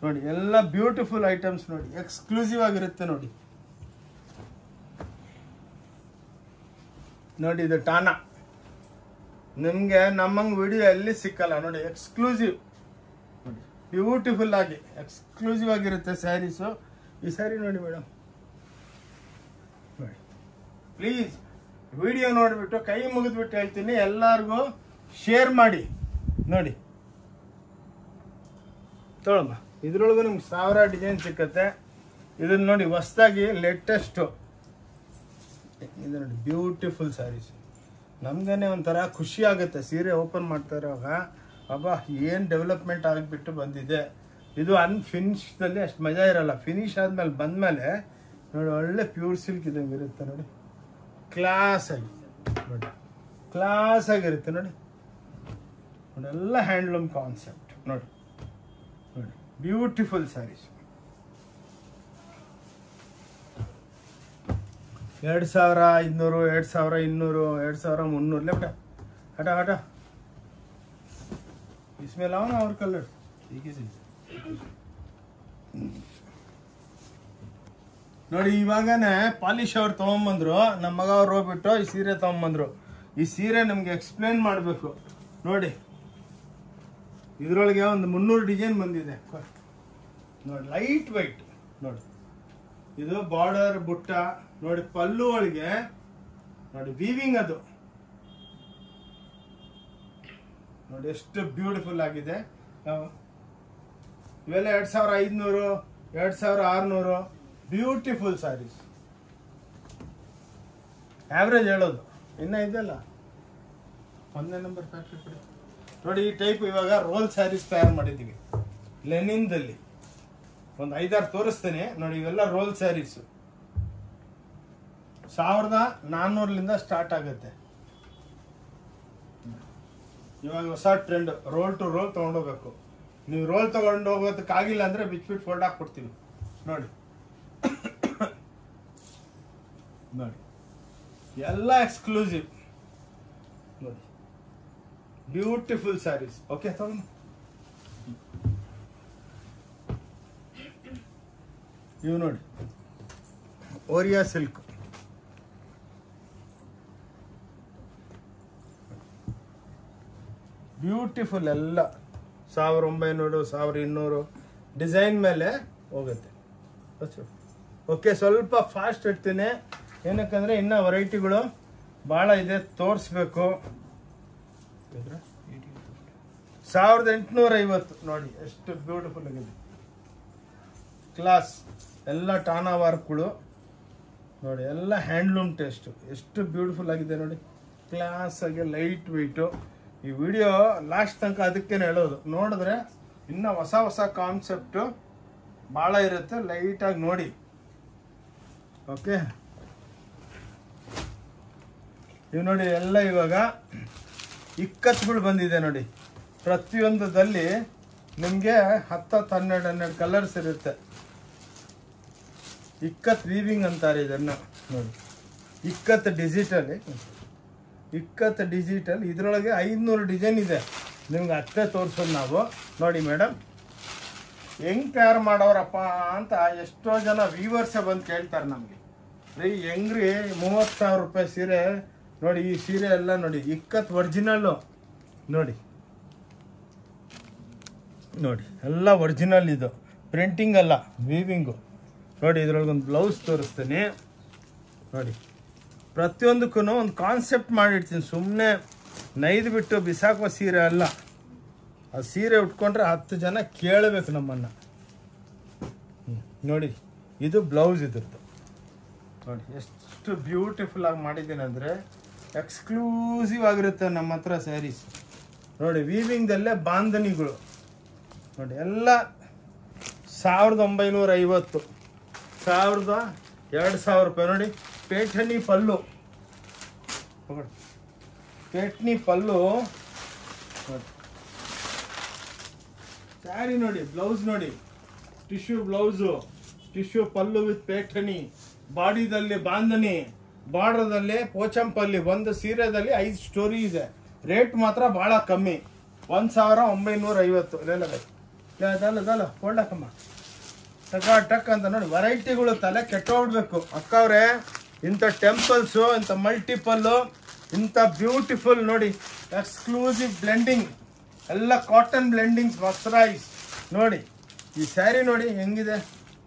ನೋಡಿ. ಎಲ್ಲ ಬ್ಯೂಟಿಫುಲ್ ಐಟಮ್ಸ್ ನೋಡಿ, ಎಕ್ಸ್ಕ್ಲೂಸಿವ್ ಆಗಿರುತ್ತೆ ನೋಡಿ. ನೋಡಿ ಇದು ಟಾನಾ, ನಿಮಗೆ ನಮ್ಮಂಗೆ ವಿಡಿಯೋ ಎಲ್ಲಿ ಸಿಕ್ಕಲ್ಲ ನೋಡಿ. ಎಕ್ಸ್ಕ್ಲೂಸಿವ್ ನೋಡಿ, ಬ್ಯೂಟಿಫುಲ್ ಆಗಿ ಎಕ್ಸ್ಕ್ಲೂಸಿವ್ ಆಗಿರುತ್ತೆ ಸ್ಯಾರೀಸು. ಈ ಸ್ಯಾರಿ ನೋಡಿ ಮೇಡಮ್ ನೋಡಿ. ಪ್ಲೀಸ್ ವಿಡಿಯೋ ನೋಡಿಬಿಟ್ಟು ಕೈ ಮುಗಿದ್ಬಿಟ್ಟು ಹೇಳ್ತೀನಿ, ಎಲ್ಲರಿಗೂ ಶೇರ್ ಮಾಡಿ ನೋಡಿ. ತೊಗೊಳಮ್ಮ, ಇದ್ರೊಳಗೂ ನಿಮ್ಗೆ 1000 ಡಿಸೈನ್ ಸಿಕ್ಕತ್ತೆ. ಇದನ್ನ ನೋಡಿ ಹೊಸ್ದಾಗಿ ಲೇಟೆಸ್ಟು ಇದು ನೋಡಿ, ಬ್ಯೂಟಿಫುಲ್ ಸ್ಯಾರೀಸ್. ನಮ್ಗೇ ಒಂಥರ ಖುಷಿ ಆಗುತ್ತೆ ಸೀರೆ ಓಪನ್ ಮಾಡ್ತಾ ಇರೋವಾಗ. ಅಬ್ಬಾ ಏನು ಡೆವಲಪ್ಮೆಂಟ್ ಆಗಿಬಿಟ್ಟು ಬಂದಿದೆ. ಇದು ಅನ್ಫಿನಿಶ್ದಲ್ಲಿ ಅಷ್ಟು ಮಜಾ ಇರಲ್ಲ. ಫಿನಿಶ್ ಆದಮೇಲೆ ಬಂದಮೇಲೆ ನೋಡಿ ಒಳ್ಳೆ ಪ್ಯೂರ್ ಸಿಲ್ಕ್ ಇದಂಗೆ ಇರುತ್ತೆ ನೋಡಿ. ಕ್ಲಾಸ್ ಆಗಿ ನೋಡಿ, ಕ್ಲಾಸ್ ಆಗಿರುತ್ತೆ ನೋಡಿ. ನೋಡಿ ಎಲ್ಲ ಹ್ಯಾಂಡ್ಲೂಮ್ ಕಾನ್ಸೆಪ್ಟ್ ನೋಡಿ. ನೋಡಿ ಬ್ಯೂಟಿಫುಲ್ ಸ್ಯಾರೀಸ್. 2500, 2200, 2300 ले बेटा, हटा हटा. इसमें लाओ ना और कलर. ठीक है ನೋಡಿ. ಇವಾಗನೇ ಪಾಲಿಶ್ ಅವ್ರು ತೊಗೊಂಬಂದ್ರು, ನಮ್ಮ ಮಗ ಅವ್ರು ಹೋಗ್ಬಿಟ್ಟು ಈ ಸೀರೆ ತೊಗೊಂಬಂದ್ರು. ಈ ಸೀರೆ ನಮ್ಗೆ ಎಕ್ಸ್ಪ್ಲೇನ್ ಮಾಡಬೇಕು ನೋಡಿ. ಇದ್ರೊಳಗೆ ಒಂದು 300 ಡಿಸೈನ್ ಬಂದಿದೆ ನೋಡಿ. ಲೈಟ್ ವೈಟ್ ನೋಡಿ. ಇದು ಬಾರ್ಡರ್ ಬುಟ್ಟ ನೋಡಿ. ಪಲ್ಲು ಒಳಗೆ ನೋಡಿ ವೀವಿಂಗ್ ಅದು ನೋಡಿ, ಎಷ್ಟು ಬ್ಯೂಟಿಫುಲ್ ಆಗಿದೆ. ಇವೆಲ್ಲ 2500, 2600 ಬ್ಯೂಟಿಫುಲ್ ಸ್ಯಾರೀಸ್. ಆವ್ರೇಜ್ ಹೇಳೋದು ಇನ್ನ ಇದೆಲ್ಲ 1ನೇ ನಂಬರ್ ಫ್ಯಾಕ್ಟ್ರಿ ಕಡೆ ನೋಡಿ. ಈ ಟೈಪ್ ಇವಾಗ ರೋಲ್ ಸ್ಯಾರೀಸ್ ತಯಾರು ಮಾಡಿದ್ದೀವಿ ಲೆನಿನ್ದಲ್ಲಿ. ಒಂದು 5-6 ತೋರಿಸ್ತೇನೆ ನೋಡಿ. ಇವೆಲ್ಲ ರೋಲ್ ಸ್ಯಾರೀಸು 1400 ಸ್ಟಾರ್ಟ್ ಆಗುತ್ತೆ. ಇವಾಗ ಹೊಸ ಟ್ರೆಂಡ್ ರೋಲ್ ಟು ರೋಲ್ ತೊಗೊಂಡೋಗ್ಬೇಕು. ನೀವು ರೋಲ್ ತೊಗೊಂಡು ಹೋಗೋದಕ್ಕಾಗಿಲ್ಲ ಅಂದರೆ ಬಿಚ್ಬಿಟ್ಟು ಫೋಲ್ಡ್ ಹಾಕ್ಕೊಡ್ತೀವಿ ನೋಡಿ. ನೋಡಿ ಎಲ್ಲ ಎಕ್ಸ್ಕ್ಲೂಸಿವ್ ನೋಡಿ, ಬ್ಯೂಟಿಫುಲ್ ಸ್ಯಾರೀಸ್. ಓಕೆ ತಗೊಂಡು ಇವು ನೋಡಿ, ಓರಿಯಾ ಸಿಲ್ಕ್ ಬ್ಯೂಟಿಫುಲ್. ಎಲ್ಲ 1900, 1200 ಡಿಸೈನ್ ಮೇಲೆ ಹೋಗುತ್ತೆ. ಓಕೆ, ಸ್ವಲ್ಪ ಫಾಸ್ಟ್ ಇಡ್ತೀನಿ, ಏನಕ್ಕಂದ್ರೆ ಇನ್ನು ವೆರೈಟಿಗಳು ಭಾಳ ಇದೆ, ತೋರಿಸ್ಬೇಕು. 1850 ನೋಡಿ, ಎಷ್ಟು ಬ್ಯೂಟಿಫುಲ್ ಆಗಿದೆ. ಕ್ಲಾಸ್ ಎಲ್ಲ ಟಾನಾ ವರ್ಕ್ಗಳು ನೋಡಿ, ಎಲ್ಲ ಹ್ಯಾಂಡ್ಲೂಮ್ ಟೇಸ್ಟು ಎಷ್ಟು ಬ್ಯೂಟಿಫುಲ್ ಆಗಿದೆ ನೋಡಿ. ಕ್ಲಾಸ್ ಆಗಿ ಲೈಟ್ ವೆಯ್ಟು. ಈ ವಿಡಿಯೋ ಲಾಸ್ಟ್ ತನಕ ಅದಕ್ಕೇನೆ ಹೇಳೋದು, ನೋಡಿದ್ರೆ ಇನ್ನೂ ಹೊಸ ಹೊಸ ಕಾನ್ಸೆಪ್ಟು ಭಾಳ ಇರುತ್ತೆ, ಲೈಟಾಗಿ ನೋಡಿ. ಓಕೆ, ಇವು ನೋಡಿ ಎಲ್ಲ ಇವಾಗ ಇಕ್ಕತ್ಗಳು ಬಂದಿದೆ ನೋಡಿ. ಪ್ರತಿಯೊಂದದಲ್ಲಿ ನಿಮಗೆ 10-12 ಕಲರ್ಸ್ ಇರುತ್ತೆ. ಇಕ್ಕತ್ ವೀವಿಂಗ್ ಅಂತಾರೆ ಇದನ್ನು ನೋಡಿ. ಇಕ್ಕತ್ ಡಿಜಿಟಲ್ ಇದರೊಳಗೆ 500 ಡಿಸೈನ್ ಇದೆ. ನಿಮ್ಗೆ ಅಷ್ಟೇ ತೋರಿಸೋದು ನಾವು ನೋಡಿ. ಮೇಡಮ್ ಹೆಂಗೆ ತಯಾರು ಮಾಡೋರಪ್ಪ ಅಂತ ಎಷ್ಟೋ ಜನ ವ್ಯೂವರ್ಸೇ ಬಂದು ಕೇಳ್ತಾರೆ ನಮಗೆ. ರೀ ಹೆಂಗ್ರಿ 30,000 ರೂಪಾಯಿ ಸೀರೆ ನೋಡಿ. ಈ ಸೀರೆ ಎಲ್ಲ ನೋಡಿ ಇಕ್ಕತ್ ಒರಿಜಿನಲ್ಲು ನೋಡಿ. ನೋಡಿ ಎಲ್ಲ ಒರಿಜಿನಲ್, ಇದು ಪ್ರಿಂಟಿಂಗ್ ಅಲ್ಲ, ವೀವಿಂಗು ನೋಡಿ. ಇದ್ರೊಳಗೊಂದು ಬ್ಲೌಸ್ ತೋರಿಸ್ತೀನಿ ನೋಡಿ. ಪ್ರತಿಯೊಂದಕ್ಕೂ ಒಂದು ಕಾನ್ಸೆಪ್ಟ್ ಮಾಡಿರ್ತೀನಿ, ಸುಮ್ಮನೆ ನೈದು ಬಿಟ್ಟು ಬಿಸಾಕುವ ಸೀರೆ ಅಲ್ಲ. ಆ ಸೀರೆ ಉಟ್ಕೊಂಡ್ರೆ 10 ಜನ ಕೇಳಬೇಕು ನಮ್ಮನ್ನು. ನೋಡಿ, ಇದು ಬ್ಲೌಸ್ ಇದ್ರದ್ದು. ನೋಡಿ ಎಷ್ಟು ಬ್ಯೂಟಿಫುಲ್ ಆಗಿ ಮಾಡಿದ್ದೀನಿ ಅಂದರೆ, ಎಕ್ಸ್ಕ್ಲೂಸಿವ್ ಆಗಿರುತ್ತೆ ನಮ್ಮ ಹತ್ರ ಸ್ಯಾರೀಸ್. ನೋಡಿ, ವೀವಿಂಗ್ದಲ್ಲೇ ಬಾಂಧನಿಗಳು ನೋಡಿ, ಎಲ್ಲ 1950, 2000 ರೂಪಾಯಿ. ನೋಡಿ, ಪೇಠಣಿ ಪಲ್ಲು, ಪೇಠಣಿ ಪಲ್ಲು ನೋಡಿ. ಸ್ಯಾರಿ ನೋಡಿ, ಬ್ಲೌಸ್ ನೋಡಿ, tissue blouse, tissue pallu with Paithani, ಬಾಡಿದಲ್ಲಿ ಬಾಂಧನಿ, ಬಾರ್ಡರ್ದಲ್ಲಿ ಪೋಚಂಪಲ್ಲಿ. ಒಂದು ಸೀರೆದಲ್ಲಿ 5 ಸ್ಟೋರಿ ಇದೆ. ರೇಟ್ ಮಾತ್ರ ಭಾಳ ಕಮ್ಮಿ, 1950. ಇಲ್ಲ ಕೊಡ್ಲಕ್ಕಮ್ಮ, ಟಕ್ ಅಂತ. ನೋಡಿ, ವೆರೈಟಿಗಳು ತಲೆ ಕೆಟ್ಟೋಗ್ಬಿಡ್ಬೇಕು ಅಕ್ಕವ್ರೆ. ಇಂಥ ಟೆಂಪಲ್ಸು, ಇಂಥ ಮಲ್ಟಿಪಲ್ಲು, ಇಂಥ ಬ್ಯೂಟಿಫುಲ್ ನೋಡಿ, ಎಕ್ಸ್ಕ್ಲೂಸಿವ್ ಬ್ಲೆಂಡಿಂಗ್, ಎಲ್ಲ ಕಾಟನ್ ಬ್ಲೆಂಡಿಂಗ್ಸ್, ಮಕ್ಸರೈಸ್. ನೋಡಿ ಈ ಸ್ಯಾರಿ ನೋಡಿ ಹೆಂಗಿದೆ,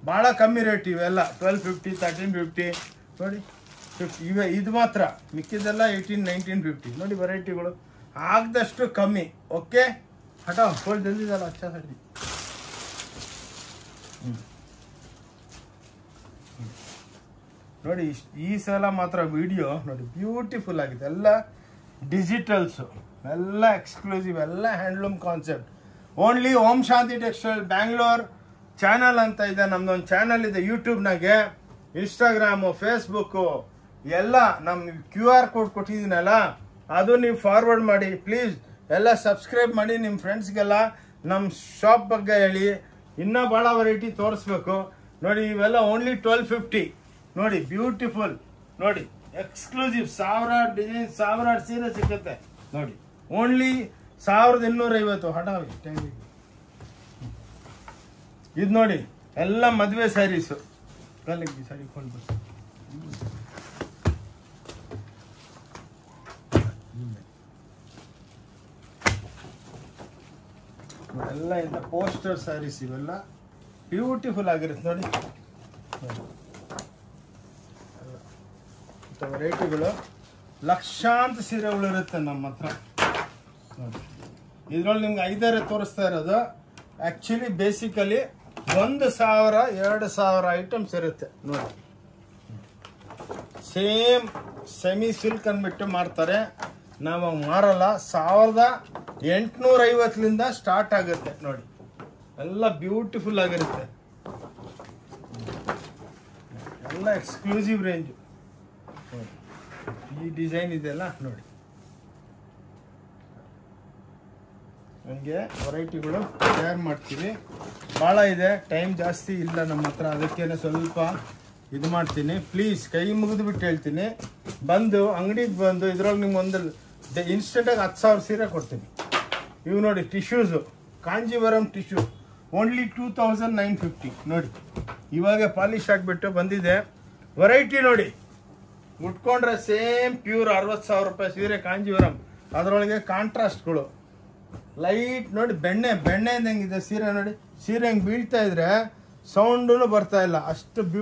ಭಾಳ ಕಮ್ಮಿ ರೇಟ್ ಇವೆಲ್ಲ. 1250, 1350 ನೋಡಿ, 50 ಇವೆ. ಇದು ಮಾತ್ರ, ಮಿಕ್ಕಿದೆಲ್ಲ 18, 1950. ನೋಡಿ ವೆರೈಟಿಗಳು ಆಗದಷ್ಟು ಕಮ್ಮಿ. ಓಕೆ, ಹಟೋ ಫುಲ್ ಜಲ್ದಿದಲ್ಲ ಅಚ್ಚಾ ಸರಿ. ನೋಡಿ, ಈ ಸಲ ಮಾತ್ರ ವಿಡಿಯೋ ನೋಡಿ ಬ್ಯೂಟಿಫುಲ್ ಆಗಿದೆ. ಎಲ್ಲ ಡಿಜಿಟಲ್ಸು, ಎಲ್ಲ ಎಕ್ಸ್ಕ್ಲೂಸಿವ್, ಎಲ್ಲ ಹ್ಯಾಂಡ್ಲೂಮ್ ಕಾನ್ಸೆಪ್ಟ್. ಓನ್ಲಿ ಓಂ ಶಾಂತಿ ಟೆಕ್ಸ್ಟೈಲ್ ಬ್ಯಾಂಗ್ಳೂರ್ ಚಾನಲ್ ಅಂತ ಇದೆ. ನಮ್ದೊಂದು ಚಾನಲ್ ಇದೆ ಯೂಟ್ಯೂಬ್ನಾಗೆ, ಇನ್ಸ್ಟಾಗ್ರಾಮು, ಫೇಸ್ಬುಕ್ಕು ಎಲ್ಲ. ನಮ್ಮ QR ಕೋಡ್ ಕೊಟ್ಟಿದ್ದೀನಲ್ಲ, ಅದು ನೀವು ಫಾರ್ವರ್ಡ್ ಮಾಡಿ ಪ್ಲೀಸ್. ಎಲ್ಲ ಸಬ್ಸ್ಕ್ರೈಬ್ ಮಾಡಿ, ನಿಮ್ಮ ಫ್ರೆಂಡ್ಸ್ಗೆಲ್ಲ ನಮ್ಮ ಶಾಪ್ ಬಗ್ಗೆ ಹೇಳಿ. ಇನ್ನೂ ಭಾಳ ವೆರೈಟಿ ತೋರಿಸ್ಬೇಕು. ನೋಡಿ, ಇವೆಲ್ಲ ಓನ್ಲಿ 1250. ನೋಡಿ ಬ್ಯೂಟಿಫುಲ್, ನೋಡಿ ಎಕ್ಸ್ಕ್ಲೂಸಿವ್, 1000 ಡಿಸೈನ್, 1000 ಸೀರೆ ಸಿಗುತ್ತೆ. ನೋಡಿ ಓನ್ಲಿ 1250. ಹಠಾವಿ ಟೈಮಿಗೆ ಇದು ನೋಡಿ, ಎಲ್ಲ ಮದುವೆ ಸ್ಯಾರೀಸು. ಕಲ್ಲಿಗೆ ಸ್ಯಾರಿ ಕೊಂಡು ಎಲ್ಲ ಇಂಥ ಪೋಸ್ಟರ್ ಸ್ಯಾರೀಸ್, ಇವೆಲ್ಲ ಬ್ಯೂಟಿಫುಲ್ ಆಗಿರುತ್ತೆ. ನೋಡಿ ವೆರೈಟಿಗಳು, ಲಕ್ಷಾಂತರ ಸೀರೆಗಳು ಇರುತ್ತೆ ನಮ್ಮ ಹತ್ರ. ನೋಡಿ, ಇದ್ರಲ್ಲಿ ನಿಮ್ಗೆ 5 ತೋರಿಸ್ತಾ ಇರೋದು. ಆ್ಯಕ್ಚುಲಿ ಬೇಸಿಕಲಿ 1000, 2000 ಐಟಮ್ಸ್ ಇರುತ್ತೆ. ನೋಡಿ, ಸೇಮ್ ಸೆಮಿ ಸಿಲ್ಕ್ ಅಂದ್ಬಿಟ್ಟು ಮಾಡ್ತಾರೆ, ನಾವು ಮಾರಲ್ಲ. 1850 ಸ್ಟಾರ್ಟ್ ಆಗುತ್ತೆ. ನೋಡಿ, ಎಲ್ಲ ಬ್ಯೂಟಿಫುಲ್ ಆಗಿರುತ್ತೆ, ಎಲ್ಲ ಎಕ್ಸ್ಕ್ಲೂಸಿವ್ ರೇಂಜು. ಈ ಡಿಸೈನ್ ಇದೆಯಲ್ಲ ನೋಡಿ, ಹಂಗೆ ವೆರೈಟಿಗಳು ತಯಾರು ಮಾಡ್ತೀವಿ. ಭಾಳ ಇದೆ, ಟೈಮ್ ಜಾಸ್ತಿ ಇಲ್ಲ ನಮ್ಮ ಹತ್ರ, ಅದಕ್ಕೇನೆ ಸ್ವಲ್ಪ ಇದು ಮಾಡ್ತೀನಿ. ಪ್ಲೀಸ್ ಕೈ ಮುಗಿದು ಬಿಟ್ಟು ಹೇಳ್ತೀನಿ, ಬಂದು ಅಂಗಡಿಗೆ ಬಂದು ಇದ್ರೊಳಗೆ ನಿಮ್ಗೆ ಒಂದು ಇನ್ಸ್ಟೆಂಟಾಗಿ 10,000 ಸೀರೆ ಕೊಡ್ತೀನಿ. ಇವು ನೋಡಿ ಟಿಶ್ಯೂಸು, ಕಾಂಜೀವರಂ ಟಿಶ್ಯೂ, ಓನ್ಲಿ 2950. ನೋಡಿ, ಇವಾಗ ಪಾಲಿಶ್ ಆಗಿಬಿಟ್ಟು ಬಂದಿದೆ. ವೆರೈಟಿ ನೋಡಿ, ಉಟ್ಕೊಂಡ್ರೆ ಸೇಮ್ ಪ್ಯೂರ್ 60,000 ರೂಪಾಯಿ ಸೀರೆ ಕಾಂಜೀವರಂ. ಅದರೊಳಗೆ ಕಾಂಟ್ರಾಸ್ಟ್ಗಳು ಲೈಟ್ ನೋಡಿ, ಬೆಣ್ಣೆ ಇದ್ದಂಗಿದೆ ಸೀರೆ. ನೋಡಿ, ಸೀರೆ ಹೆಂಗೆ ಬೀಳ್ತಾ ಇದ್ರೆ ಸೌಂಡೂ ಬರ್ತಾ ಇಲ್ಲ, ಅಷ್ಟು